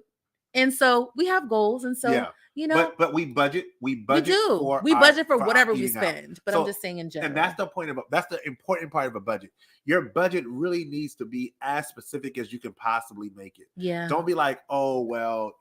And so we have goals. And so, you know, but we budget. We we budget. do. For We our- budget for our whatever we eating out. spend, but So- I'm just saying in general. And that's the point of that's the important part of a budget. Your budget really needs to be as specific as you can possibly make it. yeah. Don't be like, oh well,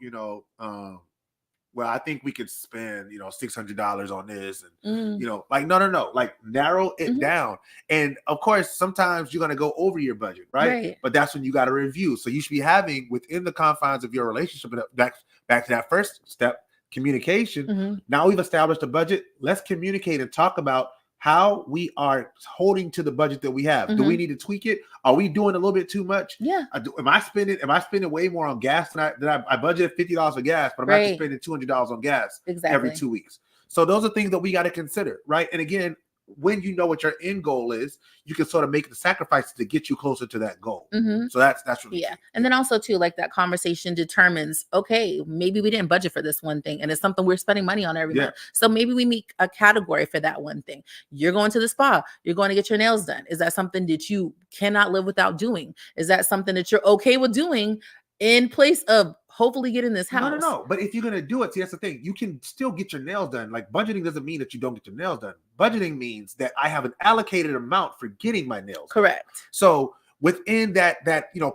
well, I think we could spend, $600 on this, and Mm, like no, like narrow it Mhm. down. And of course, sometimes you're gonna go over your budget, right? Right. But that's when you got to review. So you should be having within the confines of your relationship. And back to that first step, communication. mhm. Now we've established a budget. Let's communicate and talk about how we are holding to the budget that we have. Do we need to tweak it? Are we doing a little bit too much? Yeah. Am I spending way more on gas than I budgeted $50 for gas, but I'm actually Right. spending $200 on gas Exactly. every 2 weeks. So those are things that we got to consider, right? And again, when you know what your end goal is, you can sort of make the sacrifices to get you closer to that goal. Mhm. So that's really Yeah. key. And then also too, like that conversation determines, okay, maybe we didn't budget for this one thing and it's something we're spending money on every Yeah. month. So maybe we make a category for that one thing. You're going to the spa, you're going to get your nails done. Is that something that you cannot live without doing? Is that something that you're okay with doing in place of hopefully getting this house? No. But if you're gonna do it, see, that's the thing. You can still get your nails done. Like budgeting doesn't mean that you don't get your nails done. Budgeting means that I have an allocated amount for getting my nails done. Correct. So within that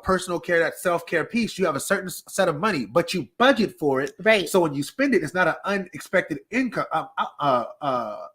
personal care, that self-care piece, you have a certain set of money, but you budget for it. Right. So when you spend it, it's not an unexpected income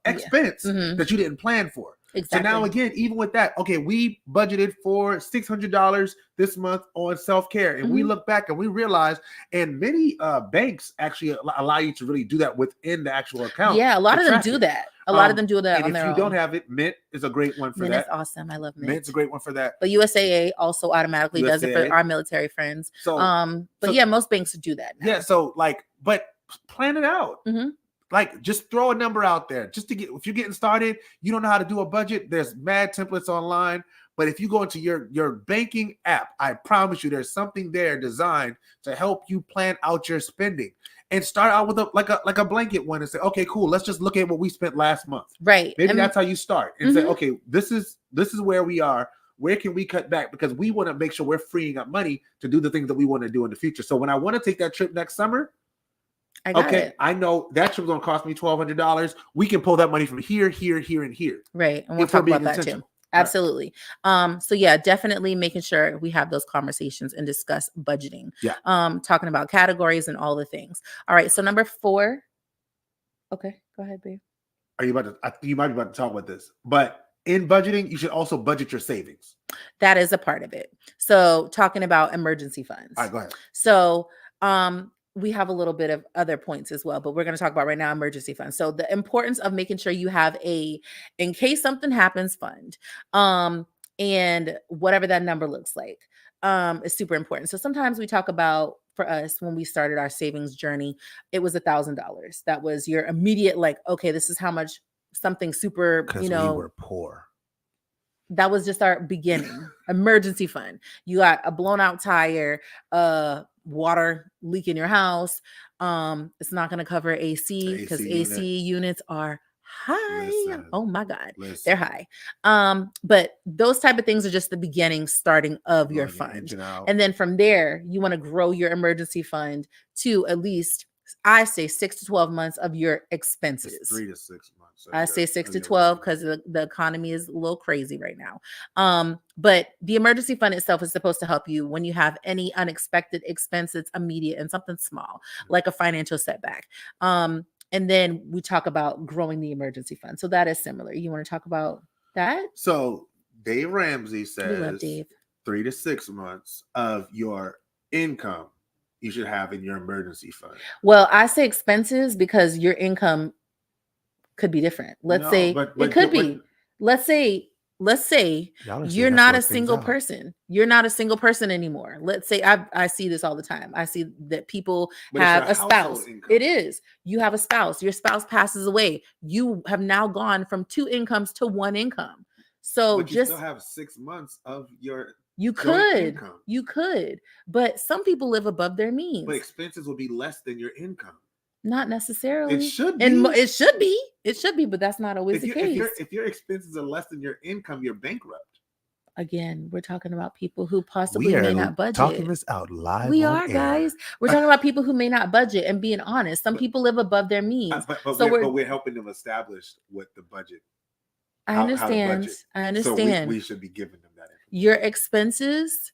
expense Mhm. that you didn't plan for. Exactly. So now again, even with that, okay, we budgeted for $600 this month on self-care, and we Mhm. look back and we realize, and many banks actually allow you to really do that within the actual account. Yeah, a lot to of them track do it. that. A lot of Um, them do that And on if their you own. don't have it, Mint is a great one for Mint is that. awesome. I love Mint. Mint's a great one for that. But USAA also automatically does it USAA. for our military friends. So But so- yeah, most banks do that now. yeah, so but plan it out. Mhm. Like just throw a number out there just to get, if you're getting started, you don't know how to do a budget. There's mad templates online, but if you go into your banking app, I promise you there's something there designed to help you plan out your spending. And start out with a blanket one and say, okay, cool, let's just look at what we spent last month. Right. Maybe And- that's how you start and say, Mhm. okay, this is where we are. Where can we cut back? Because we want to make sure we're freeing up money to do the things that we want to do in the future. So when I want to take that trip next summer, I got okay, it. I know that trip's gonna cost me $1,200. We can pull that money from here, here, here, and here. Right. And we'll If we're talk being about that too. intentional. Absolutely. So yeah, definitely making sure we have those conversations and discuss budgeting. Yeah. Talking about categories and all the things. All right. So number 4. Okay, go ahead, babe. Are you about to? I think you might be about to talk about this, but in budgeting, you should also budget your savings. That is a part of it. So talking about emergency funds. All right, go ahead. So we have a little bit of other points as well, but we're going to talk about right now emergency funds. So the importance of making sure you have a in case something happens fund, and whatever that number looks like, is super important. So sometimes we talk about, for us, when we started our savings journey, it was $1,000. That was your immediate, like, okay, this is how much something super, Because we were poor. that was just our beginning emergency fund. You got a blown out tire, water leak in your house. It's not going to cover AC because AC AC units are high. Listen. Oh my God. Listen, They're high. But those type of things are just the beginning starting of your going fund. engine out. And then from there, you want to grow your emergency fund to at least, I say 6 to 12 months of your expenses. It's 3 to 6 months. I say 6 to 12 because the economy is a little crazy right now. But the emergency fund itself is supposed to help you when you have any unexpected expenses, immediate and something small, like a financial setback. And then we talk about growing the emergency fund. So that is similar. You want to talk about that? So Dave Ramsey We love says Dave. 3 to 6 months of your income you should have in your emergency fund. Well, I say expenses because your income could be different. Let's No, say but it could but- be. Let's say Y'all are you're saying not a that's what single things are. person. You're not a single person anymore. Let's say I see this all the time. I see that people But it's have your a household spouse. income. It is. You have a spouse. Your spouse passes away. You have now gone from 2 incomes to 1 income. So But you just still have 6 months of your you joint could. income. You could. But some people live above their means. But expenses will be less than your income. Not necessarily. It should be. And it should be. It should be, but that's not always if, the you, case. if your expenses are less than your income, you're bankrupt. Again, we're talking about people who possibly We may are not budget. talking this out live. We on are, air. guys. We're talking about people who may not budget and being honest. Some people live above their means. But So we're helping them establish what the budget. I how to understand. budget. I So understand. we should be giving them that information. Your expenses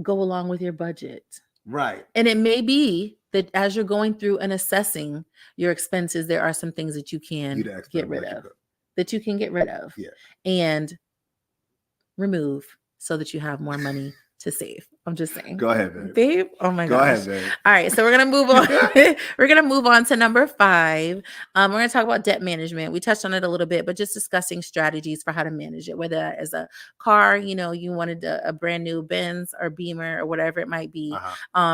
go along with your budget. Right. And it may be that as you're going through and assessing your expenses, there are some things that you can You the expert, get I'm rid gonna let you of, go. that you can get rid of Yeah. and remove so that you have more money to save. I'm just saying. Go ahead, babe. Babe, oh my Go gosh. ahead, babe. All right, so we're gonna move on. We're gonna move on to number 5. We're gonna talk about debt management. We touched on it a little bit, but just discussing strategies for how to manage it. Whether that is a car, you wanted a brand new Benz or Beamer or whatever it might be,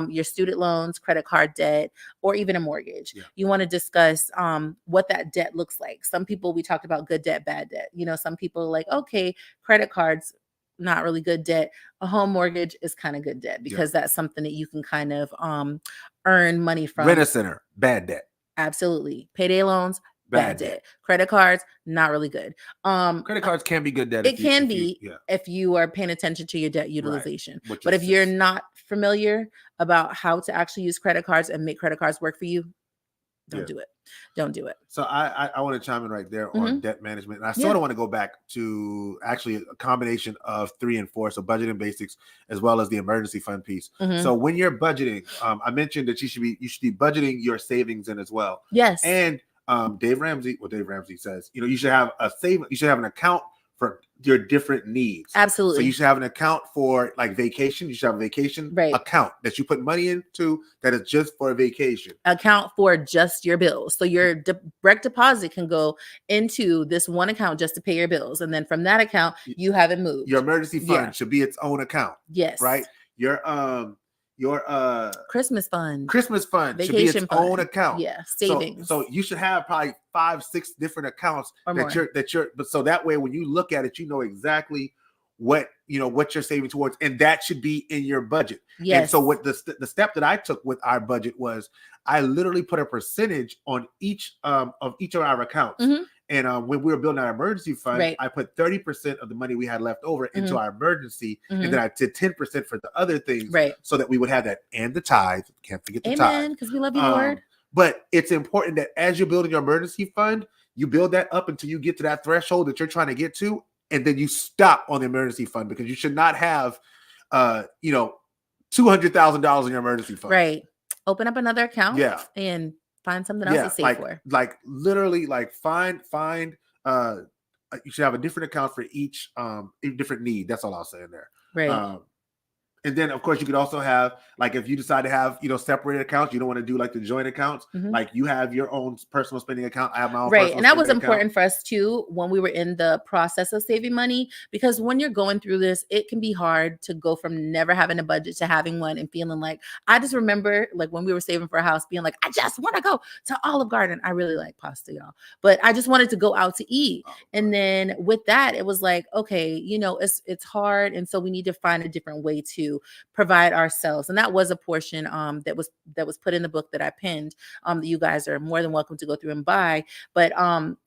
your student loans, credit card debt, or even a mortgage. Yeah. You want to discuss what that debt looks like. Some people, we talked about good debt, bad debt. Some people are like, okay, credit cards, not really good debt. A home mortgage is kind of good debt because that's something that you can kind of earn money from. Rent a center, bad debt. Absolutely. Payday loans, bad Bad debt. Credit cards, not really good. Credit cards can be good debt. It can be if you are paying attention to your debt utilization. Which But is if you're six. not familiar about how to actually use credit cards and make credit cards work for you, don't do it. Don't do it. So I want to chime in right there on debt management. And I Yeah. sort of want to go back to actually a combination of 3 and 4. So budgeting basics as well as the emergency fund piece. Mhm. So when you're budgeting, I mentioned that you should be budgeting your savings in as well. Yes. And Dave Ramsey says, you should have you should have an account for your different needs. Absolutely. So you should have an account for like vacation. You should have a vacation account that you put money into that is just for a vacation. Account for just your bills. So your direct deposit can go into this one account just to pay your bills. And then from that account, you have it moved. Your emergency fund should be its own account. Yes. Right? Your Christmas fund. should be its own account. Yeah. Savings. So you should have probably 5-6 different accounts Or more. but so that way when you look at it, you know exactly what you're saving towards, and that should be in your budget. Yes. And so what the step that I took with our budget was I literally put a percentage on each of our accounts. Mhm. And when we were building our emergency fund, Right. I put 30% of the money we had left over into our emergency, Mhm. and then I did 10% for the other things, Right. so that we would have that, and the tithe. Can't forget the Amen. tithe. Because we love you, Lord. But it's important that as you're building your emergency fund, you build that up until you get to that threshold that you're trying to get to, and then you stop on the emergency fund, because you should not have, $200,000 in your emergency fund. Right. Open up another account. Yeah. And find something else to save for. Like literally, like find. You should have a different account for each different need. That's all I'll say in there. Right. And then, of course, you could also have, like, if you decide to have, separated accounts, you don't want to do like the joint accounts. Mhm. Like you have your own personal spending account. I have my own. Right. personal And that was spending account. important for us too when we were in the process of saving money, because when you're going through this, it can be hard to go from never having a budget to having one and feeling like, I just remember like when we were saving for a house being like, I just want to go to Olive Garden. I really like pasta, y'all, but I just wanted to go out to eat. And then with that, it was like, okay, it's hard. And so we need to find a different way to provide ourselves. And that was a portion that was put in the book that I pinned, that you guys are more than welcome to go through and buy. But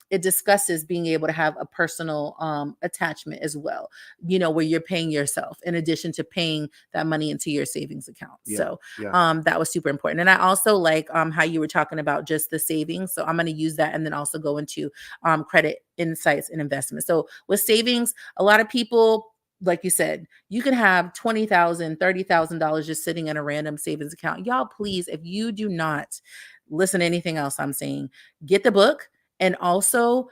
it discusses being able to have a personal attachment as well, where you're paying yourself in addition to paying that money into your savings account. So that was super important. And I also like how you were talking about just the savings. So I'm going to use that and then also go into credit insights and investments. So with savings, a lot of people, like you said, you can have $20,000, $30,000 just sitting in a random savings account. Y'all, please, if you do not listen to anything else I'm saying, get the book and also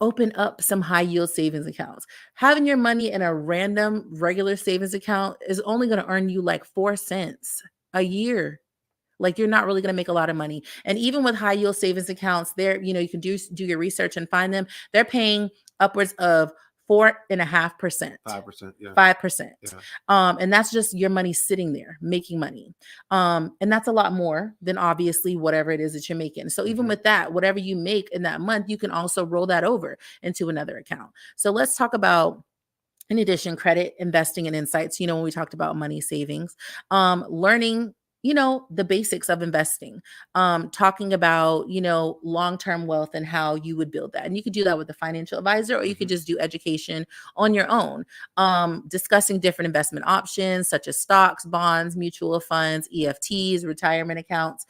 open up some high yield savings accounts. Having your money in a random regular savings account is only going to earn you like 4 cents a year. Like you're not really going to make a lot of money. And even with high yield savings accounts, there, you can do your research and find them. They're paying upwards of 4.5%, 5%, 5%. Yeah. And that's just your money sitting there making money. And that's a lot more than obviously whatever it is that you're making. So even with that, whatever you make in that month, you can also roll that over into another account. So let's talk about, in addition, credit, investing, and insights. When we talked about money savings, learning the basics of investing, talking about, long-term wealth and how you would build that. And you could do that with a financial advisor, or you could just do education on your own, discussing different investment options such as stocks, bonds, mutual funds, EFTs, retirement accounts.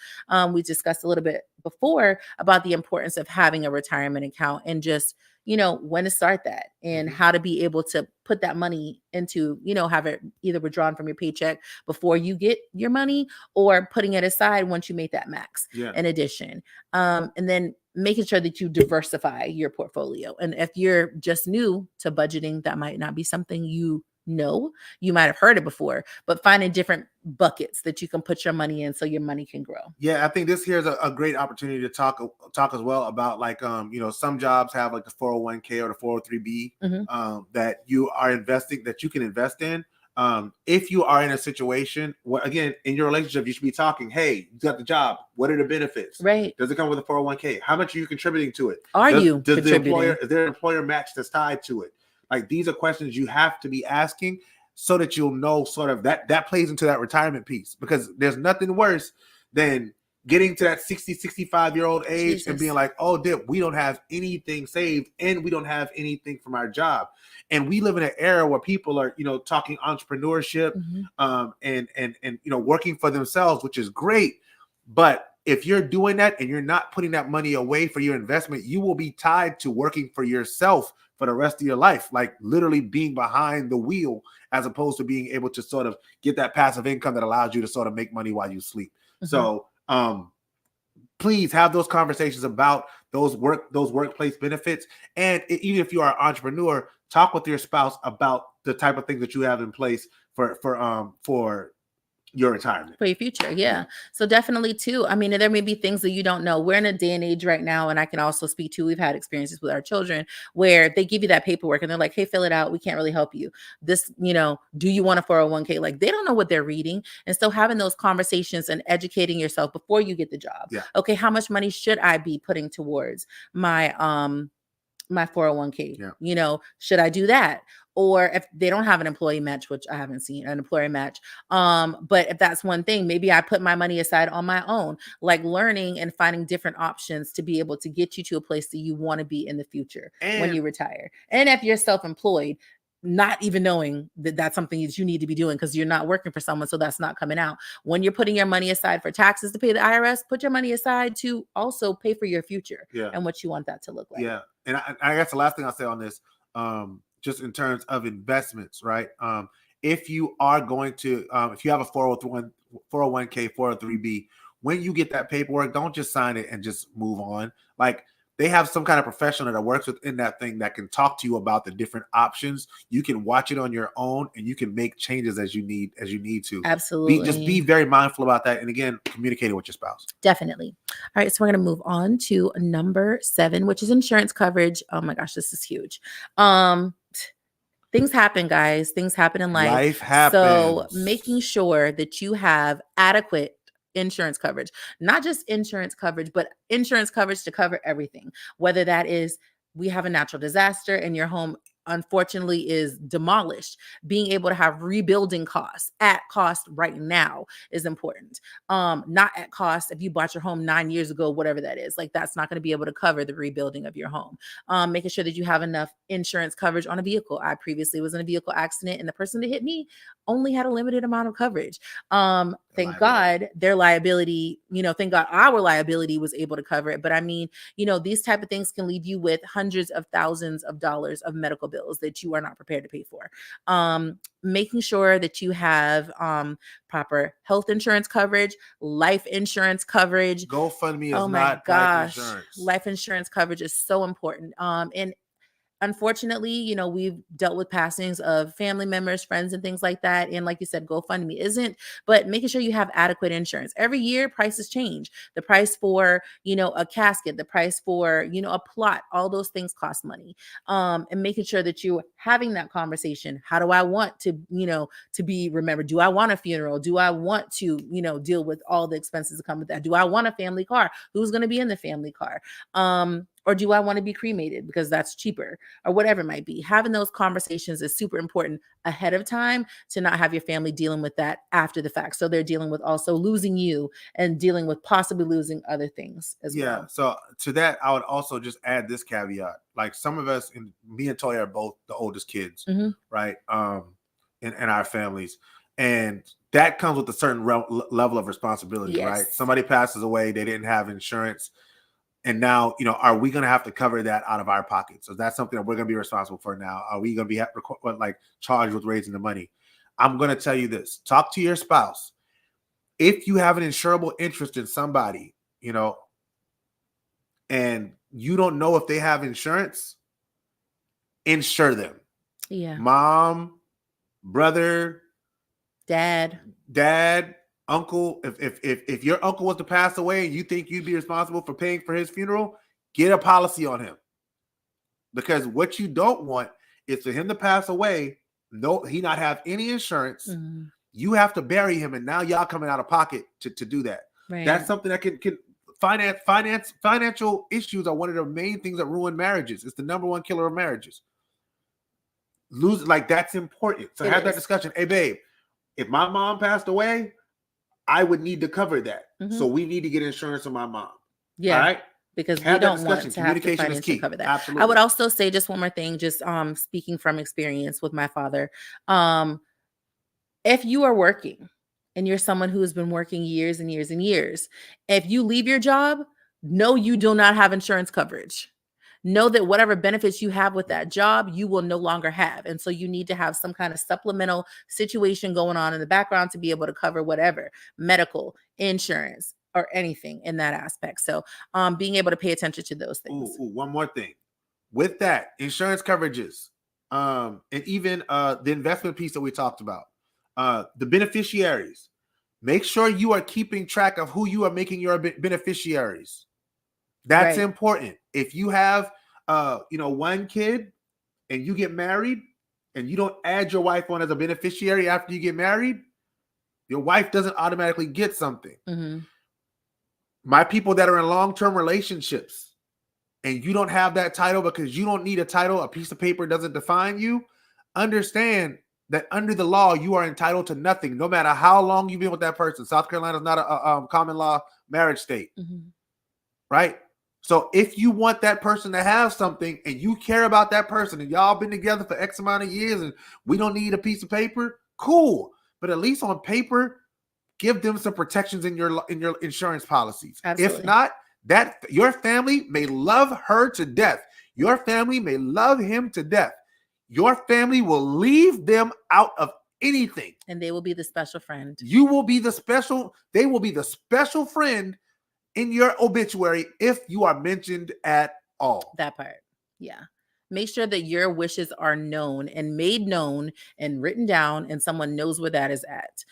We discussed a little bit before about the importance of having a retirement account, and just when to start that, and how to be able to put that money into, have it either withdrawn from your paycheck before you get your money, or putting it aside once you make that max in addition. And then making sure that you diversify your portfolio. And if you're just new to budgeting, that might not be something you might have heard it before, but finding different buckets that you can put your money in so your money can grow. Yeah, I think this here is a great opportunity to talk as well about, like, some jobs have like the 401k or the 403b that you are investing, that you can invest in. If you are in a situation where, again, in your relationship, you should be talking, hey, you got the job, what are the benefits? Right. Does it come with a 401k? How much are you contributing to it? Does the employer, is there an employer match that's tied to it? Like, these are questions you have to be asking, so that you'll know sort of that plays into that retirement piece, because there's nothing worse than getting to that 60, 65-year-old age and being like, oh, Dip, we don't have anything saved, and we don't have anything from our job. And we live in an era where people are, talking entrepreneurship, and working for themselves, which is great. But if you're doing that and you're not putting that money away for your investment, you will be tied to working for yourself for the rest of your life, like literally being behind the wheel, as opposed to being able to sort of get that passive income that allows you to sort of make money while you sleep. So please have those conversations about those workplace benefits. And even if you are an entrepreneur, talk with your spouse about the type of things that you have in place for your retirement, for your future. Yeah. So definitely too, I mean, there may be things that you don't know. We're in a day and age right now, and I can also speak to, we've had experiences with our children where they give you that paperwork and they're like, hey, fill it out, we can't really help you. This, do you want a 401k? Like, they don't know what they're reading. And so having those conversations and educating yourself before you get the job. Okay, how much money should I be putting towards my 401k? Should I do that? Or if they don't have an employee match, which I haven't seen an employer match. But if that's one thing, maybe I put my money aside on my own, like learning and finding different options to be able to get you to a place that you want to be in the future when you retire. And if you're self-employed, not even knowing that that's something that you need to be doing because you're not working for someone, so that's not coming out. When you're putting your money aside for taxes to pay the IRS, put your money aside to also pay for your future and what you want that to look like. Yeah. And I guess the last thing I'll say on this, just in terms of investments, right? If you are going to, if you have a 401k, 403b, when you get that paperwork, don't just sign it and just move on. Like, they have some kind of professional that works within that thing that can talk to you about the different options. You can watch it on your own, and you can make changes as you need to. Absolutely. Just be very mindful about that. And again, communicating with your spouse. Definitely. All right. So we're going to move on to number 7, which is insurance coverage. Oh my gosh, this is huge. Things happen, guys. Things happen in life. Life happens. So making sure that you have adequate insurance coverage, not just insurance coverage, but insurance coverage to cover everything, whether that is we have a natural disaster and your home unfortunately is demolished. Being able to have rebuilding costs at cost right now is important. Not at cost if you bought your home 9 years ago, whatever that is. Like, that's not going to be able to cover the rebuilding of your home. Making sure that you have enough insurance coverage on a vehicle. I previously was in a vehicle accident, and the person that hit me only had a limited amount of coverage. Thank God their liability, thank God our liability was able to cover it. But I mean, these type of things can leave you with hundreds of thousands of dollars of medical bills that you are not prepared to pay for. Making sure that you have proper health insurance coverage, life insurance coverage. GoFundMe is oh my not gosh, life insurance. Life insurance coverage is so important. And unfortunately, we've dealt with passings of family members, friends, and things like that. And like you said, GoFundMe isn't, but making sure you have adequate insurance. Every year, prices change. The price for, a casket, the price for, a plot, all those things cost money. And making sure that you're having that conversation. How do I want to, to be remembered? Do I want a funeral? Do I want to, deal with all the expenses that come with that? Do I want a family car? Who's going to be in the family car? Or do I want to be cremated because that's cheaper, or whatever it might be? Having those conversations is super important ahead of time to not have your family dealing with that after the fact. So they're dealing with also losing you and dealing with possibly losing other things as Yeah. well. So to that, I would also just add this caveat. Like some of us, and me and Toya are both the oldest kids, Mhm. right? In our families. And that comes with a certain level of responsibility, right? Yes. Somebody passes away, they didn't have insurance. And now, are we going to have to cover that out of our pockets? So that's something that we're going to be responsible for now. Are we going to be like charged with raising the money? I'm going to tell you this. Talk to your spouse. If you have an insurable interest in somebody, and you don't know if they have insurance, insure them. Yeah. Mom, brother, Dad. uncle. If your uncle was to pass away and you think you'd be responsible for paying for his funeral, get a policy on him. Because what you don't want is for him to pass away, he not have any insurance. Mhm. You have to bury him, and now y'all coming out of pocket to do that. Right. That's something that can financial issues are one of the main things that ruin marriages. It's the number one killer of marriages. That's important. So have that discussion. Hey, babe, if my mom passed away, I would need to cover that. Mhm. So we need to get insurance on my mom. Yeah. All right. Because we Have that don't want discussion. to have to Communication is financially key. cover that. Absolutely. I would also say just one more thing, just speaking from experience with my father. If you are working and you're someone who has been working years and years and years, if you leave your job, no, you do not have insurance coverage. Know that whatever benefits you have with that job, you will no longer have. And so you need to have some kind of supplemental situation going on in the background to be able to cover whatever medical, insurance, or anything in that aspect. So being able to pay attention to those things. Ooh, one more thing. With that, insurance coverages, and even the investment piece that we talked about, the beneficiaries. Make sure you are keeping track of who you are making your beneficiaries. That's Right. important. If you have one kid and you get married and you don't add your wife on as a beneficiary after you get married, your wife doesn't automatically get something. Mm-hmm. My people that are in long-term relationships and you don't have that title because you don't need a title, a piece of paper doesn't define you, understand that under the law, you are entitled to nothing, no matter how long you've been with that person. South Carolina is not a common law marriage state, right? So if you want that person to have something and you care about that person and y'all been together for X amount of years and we don't need a piece of paper, cool. But at least on paper, give them some protections in your insurance policies. Absolutely. If not, that your family may love her to death. Your family may love him to death. Your family will leave them out of anything. And they will be the special friend. You will be the special, they will be the special friend in your obituary if you are mentioned at all. That part. Yeah. Make sure that your wishes are known and made known and written down, and someone knows where that is at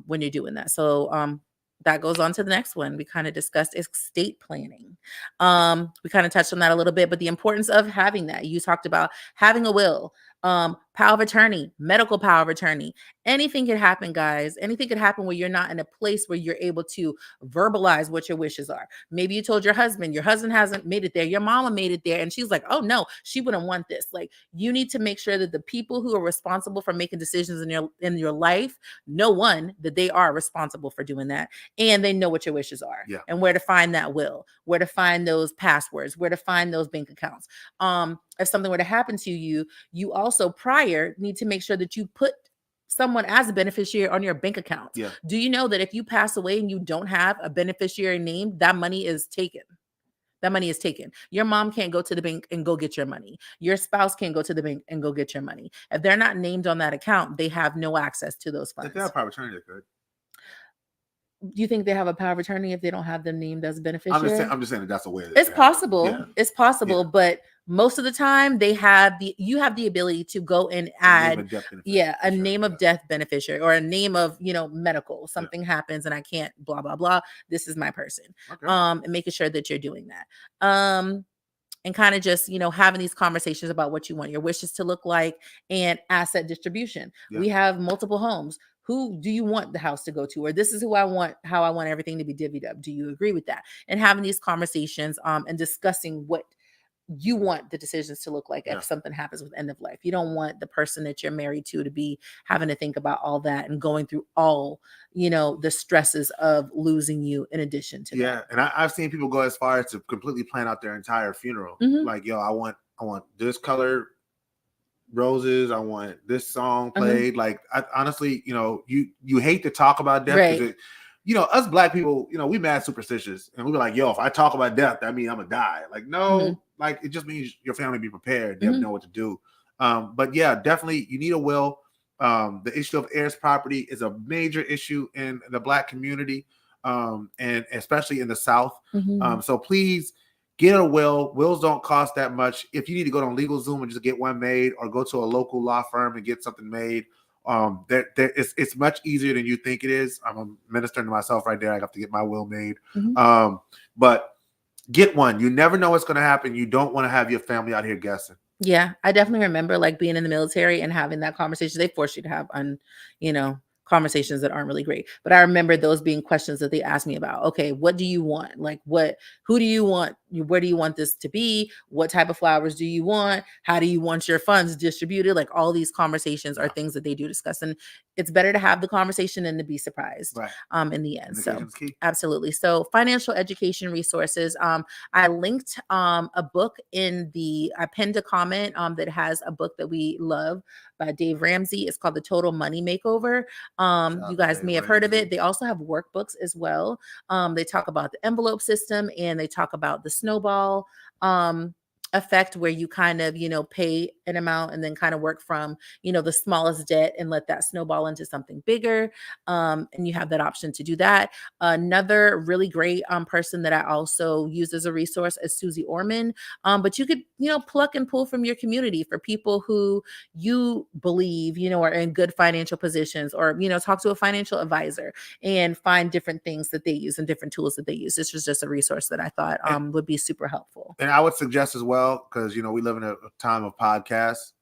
when you're doing that. So that goes on to the next one. We kind of discussed estate planning. We kind of touched on that a little bit, but the importance of having that. You talked about having a will, power of attorney, medical power of attorney. Anything could happen, guys. Anything could happen where you're not in a place where you're able to verbalize what your wishes are. Maybe you told your husband hasn't made it there. Your mama made it there. And she's like, oh no, she wouldn't want this. Like, you need to make sure that the people who are responsible for making decisions in your life know, one, that they are responsible for doing that. And they know what your wishes are, and where to find that will, where to find those passwords, where to find those bank accounts. If something were to happen to you, you also prior need to make sure that you put someone as a beneficiary on your bank account. Yeah. Do you know that if you pass away and you don't have a beneficiary name, that money is taken? That money is taken. Your mom can't go to the bank and go get your money. Your spouse can't go to the bank and go get your money. If they're not named on that account, they have no access to those funds. If they have power of attorney, they could. Do you think they have a power of attorney if they don't have them named as a beneficiary? I'm just saying that that's a way. It's possible. Yeah. It's possible, but most of the time you have the ability to go and add a name of death beneficiary or a name of, medical. Something happens and I can't blah blah blah. This is my person. Okay. And making sure that you're doing that. and kind of just, having these conversations about what you want your wishes to look like and asset distribution. Yeah. We have multiple homes. Who do you want the house to go to? Or this is how I want everything to be divvied up. Do you agree with that? And having these conversations and discussing what you want the decisions to look like Yeah. if something happens with end of life. You don't want the person that you're married to be having to think about all that and going through all, the stresses of losing you in addition to Yeah, that. and I've seen people go as far as to completely plan out their entire funeral. Mhm. Like, yo, I want this color roses. I want this song played. Like, honestly, you hate to talk about death because Right. us black people, we mad superstitious, and we be like, yo, if I talk about death, that means I'm gonna die. Like, no, like it just means your family be prepared. They know what to do. But yeah, definitely, you need a will. The issue of heirs property is a major issue in the black community, and especially in the South. Mhm. So please get a will. Wills don't cost that much. If you need to go on LegalZoom and just get one made, or go to a local law firm and get something made, it's much easier than you think it is. I'm ministering to myself right there. I have to get my will made. But get one. You never know what's going to happen. You don't want to have your family out here guessing. Yeah, I definitely remember being in the military and having that conversation. They force you to have conversations that aren't really great. But I remember those being questions that they asked me about. Okay, what do you want? Who do you want? Where do you want this to be? What type of flowers do you want? How do you want your funds distributed? Like, all these conversations are things that they do discuss. And it's better to have the conversation than to be surprised in the end. So absolutely. So financial education resources. I linked a book I pinned a comment that has a book that we love by Dave Ramsey. It's called The Total Money Makeover. You guys may have heard of it. They also have workbooks as well. They talk about the envelope system, and they talk about the snowball effect, where you kind of, pay an amount and then kind of work from, the smallest debt and let that snowball into something bigger. And you have that option to do that. Another really great person that I also use as a resource is Susie Orman. But you could, pluck and pull from your community for people who you believe, are in good financial positions, or, talk to a financial advisor and find different things that they use and different tools that they use. This was just a resource that I thought would be super helpful. And I would suggest as well, because, we live in a time of podcasts.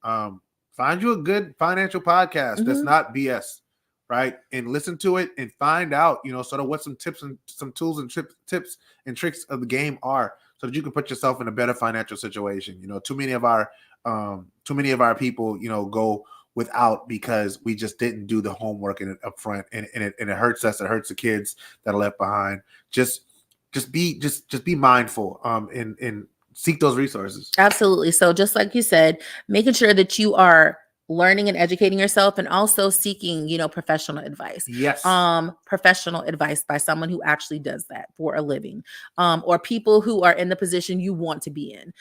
Find you a good financial podcast that's not BS, right? And listen to it and find out, sort of what some tips and some tools and tips and tricks of the game are, so that you can put yourself in a better financial situation. Too many of our people, go without because we just didn't do the homework in it up front, and it hurts us. It hurts the kids that are left behind. Just be mindful and seek those resources. Absolutely. So just like you said, making sure that you are learning and educating yourself, and also seeking, professional advice. Yes. Professional advice by someone who actually does that for a living, or people who are in the position you want to be in.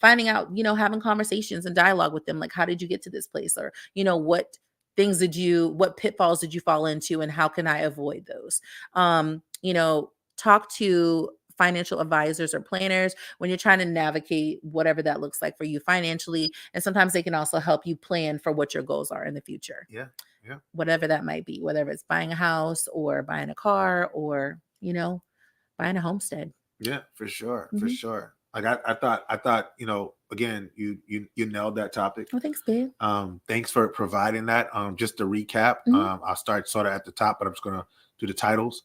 Finding out, having conversations and dialogue with them, like, how did you get to this place? Or, what pitfalls did you fall into, and how can I avoid those? Talk to financial advisors or planners when you're trying to navigate whatever that looks like for you financially. And sometimes they can also help you plan for what your goals are in the future. Yeah. Whatever that might be, whether it's buying a house or buying a car, or, buying a homestead. Yeah, for sure. For sure. Like I thought, again, you nailed that topic. Well, thanks, babe. Thanks for providing that. Just to recap, I'll start sort of at the top, but I'm just going to do the titles.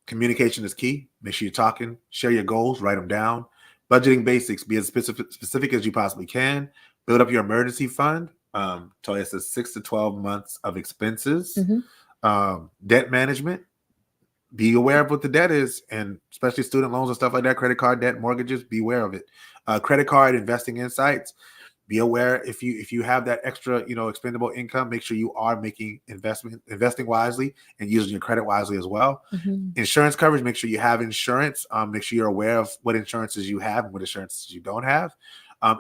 Communication is key. Make sure you're talking, share your goals, write them down. Budgeting basics, be as specific as you possibly can. Build up your emergency fund. So it's 6 to 12 months of expenses. Debt management. Be aware of what the debt is, and especially student loans and stuff like that, credit card debt, mortgages, be aware of it. Credit card investing insights. Be aware if you have that extra, expendable income, make sure you are investing wisely and using your credit wisely as well. Insurance coverage, make sure you have insurance. Make sure you're aware of what insurances you have and what insurances you don't have.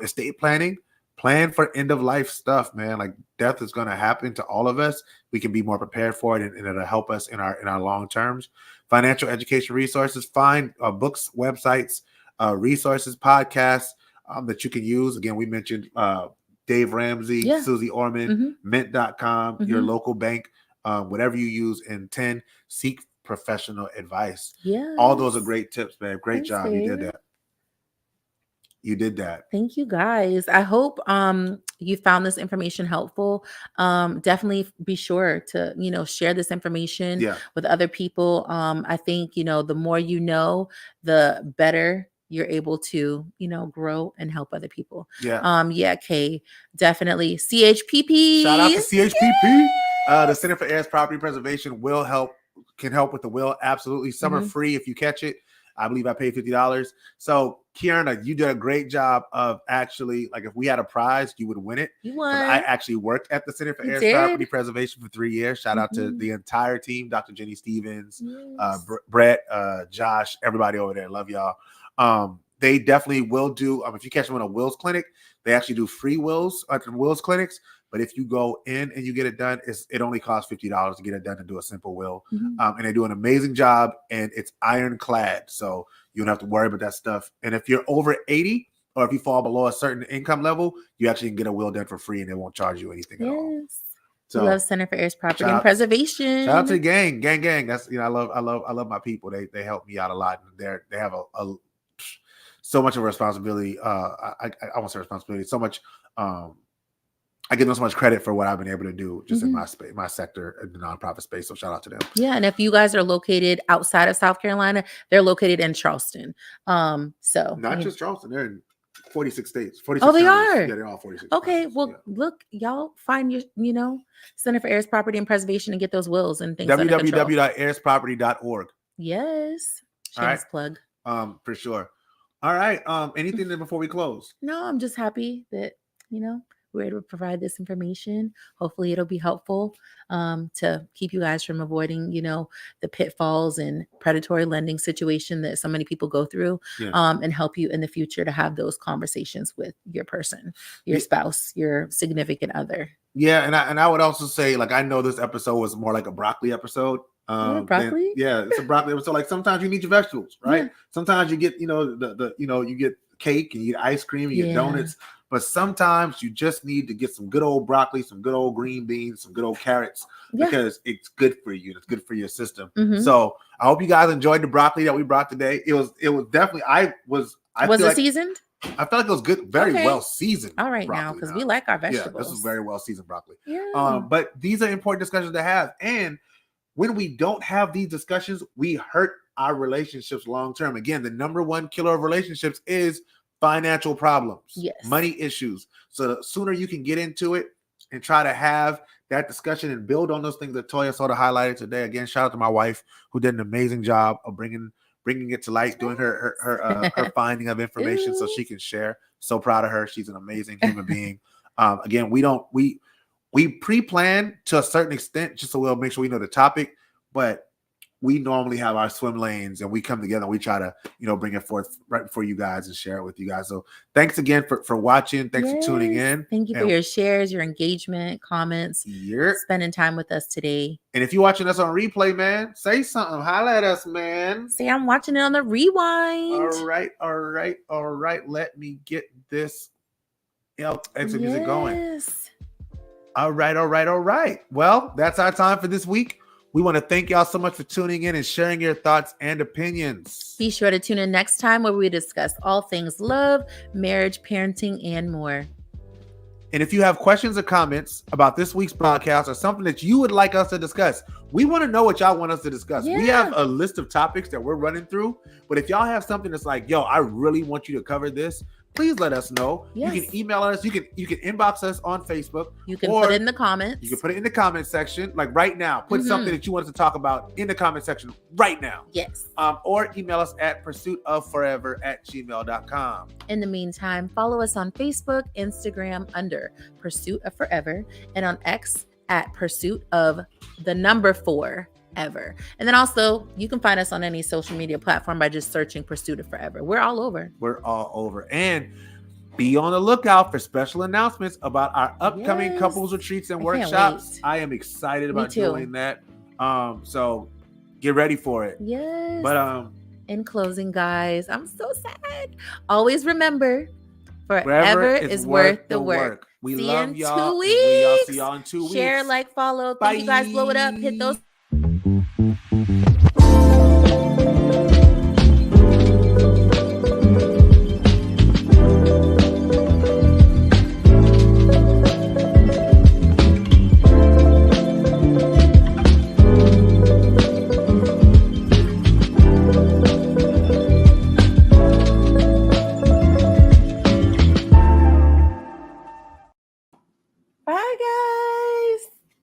Estate planning, plan for end of life stuff, man. Like, death is going to happen to all of us. We can be more prepared for it, and it'll help us in our long terms. Financial education resources, find books, websites, resources, podcasts that you can use. Again, we mentioned Dave Ramsey, Susie Orman, mint.com, your local bank, whatever you use. And 10, seek professional advice. Yeah. All those are great tips, man. Great Thanks, job. babe. You did that. You did that. Thank you guys. I hope you found this information helpful. Definitely be sure to, share this information Yeah. with other people. I think, the more you know, the better you're able to, grow and help other people. Yeah. Yeah, Kay, definitely. CHPP. Shout out to CHPP. The Center for Heirs Property Preservation can help with the will. Absolutely. Some are free if you catch it. I believe I paid $50. So, Kiana, you did a great job of actually, like, if we had a prize, you would win it. You 'Cause won. I actually worked at the Center for You Heirs did? Property Preservation for 3 years. Shout out to Mhm. the entire team, Dr. Jenny Stevens, Yes. Brett, Josh, everybody over there. Love y'all. They definitely will do, if you catch them in a wills clinic, they actually do free wills at the wills clinics. But if you go in and you get it done, it only costs $50 to get it done to do a simple will. Mhm. And they do an amazing job, and it's ironclad. So you don't have to worry about that stuff. And if you're over 80 or if you fall below a certain income level, you actually can get a will done for free and they won't charge you anything at all. Yes. So We love Center for Heirs Property shout and out- Preservation. shout out to the gang. That's, I love my people. They help me out a lot. They have so much of a responsibility. I won't say responsibility. So much. I give them so much credit for what I've been able to do just in my space, my sector, in the nonprofit space. So shout out to them. Yeah, and if you guys are located outside of South Carolina, they're located in Charleston. So Not just Charleston, they're in 46 states. 46 Oh, they counties. are? Yeah, they're all 46. okay. counties. Well, Yeah. look, y'all find your, Center for Heirs Property and Preservation and get those wills and things under control. www.heirsproperty.org. Yes, All right. shameless plug. For sure. All right. Anything before we close? No, I'm just happy that we're able to provide this information. Hopefully it'll be helpful to keep you guys from avoiding, the pitfalls and predatory lending situation that so many people go through, Yeah. and help you in the future to have those conversations with your person, your spouse, your significant other. Yeah, and I would also say, like, I know this episode was more like a broccoli episode. Broccoli? It's a broccoli episode. Like, sometimes you need your vegetables, right? Yeah. Sometimes you get, you get cake and you get ice cream and you get Yeah. donuts. But sometimes you just need to get some good old broccoli, some good old green beans, some good old carrots, Yeah. because it's good for you. It's good for your system. Mhm. So I hope you guys enjoyed the broccoli that we brought today. It was definitely, Was feel it like, seasoned? I felt like it was good, very Okay. well seasoned. All right now, broccoli because we like our vegetables. Yeah, this was very well seasoned broccoli. Yeah. But these are important discussions to have. And when we don't have these discussions, we hurt our relationships long term. Again, the number one killer of relationships is financial problems, Yes. money issues. So the sooner you can get into it and try to have that discussion and build on those things that Toya sort of highlighted today. Again, shout out to my wife who did an amazing job of bringing it to light, doing her finding of information so she can share. So proud of her. She's an amazing human being. Again, we pre-plan to a certain extent just so we'll make sure we know the topic, but we normally have our swim lanes and we come together and we try to, bring it forth right before you guys and share it with you guys. So thanks again for watching. Thanks for tuning in. Thank you for And- your shares, your engagement, comments, Yeah. spending time with us today. And if you're watching us on replay, man, say something. Holla at us, man. Say I'm watching it on the rewind. All right. Let me get this exit music going. Yes. All right. Well, that's our time for this week. We want to thank y'all so much for tuning in and sharing your thoughts and opinions. Be sure to tune in next time where we discuss all things love, marriage, parenting, and more. And if you have questions or comments about this week's podcast or something that you would like us to discuss, we want to know what y'all want us to discuss. We Yeah. have a list of topics that we're running through, but if y'all have something that's like, yo, I really want you to cover this, please let us know. Yes. You can email us. You can inbox us on Facebook. You can Or put it in the comments. You can put it in the comment section, like right now. Put something that you want us to talk about in the comment section right now. Yes. Or email us at pursuitofforever@gmail.com. In the meantime, follow us on Facebook, Instagram under Pursuit of Forever, and on X at Pursuit of the number 4 ever. And then also you can find us on any social media platform by just searching Pursuit of Forever. We're all over. We're all over. And be on the lookout for special announcements about our upcoming Yes. couples retreats and I can't workshops. wait. I am excited Me about too. doing that. So get ready for it. Yes. But in closing, guys, I'm so sad. Always remember, forever forever is worth the work. We See you love in y'all. 2 and we'll see weeks. y'all in 2 weeks. Share, like, follow. Thank you guys. Blow it up. Hit those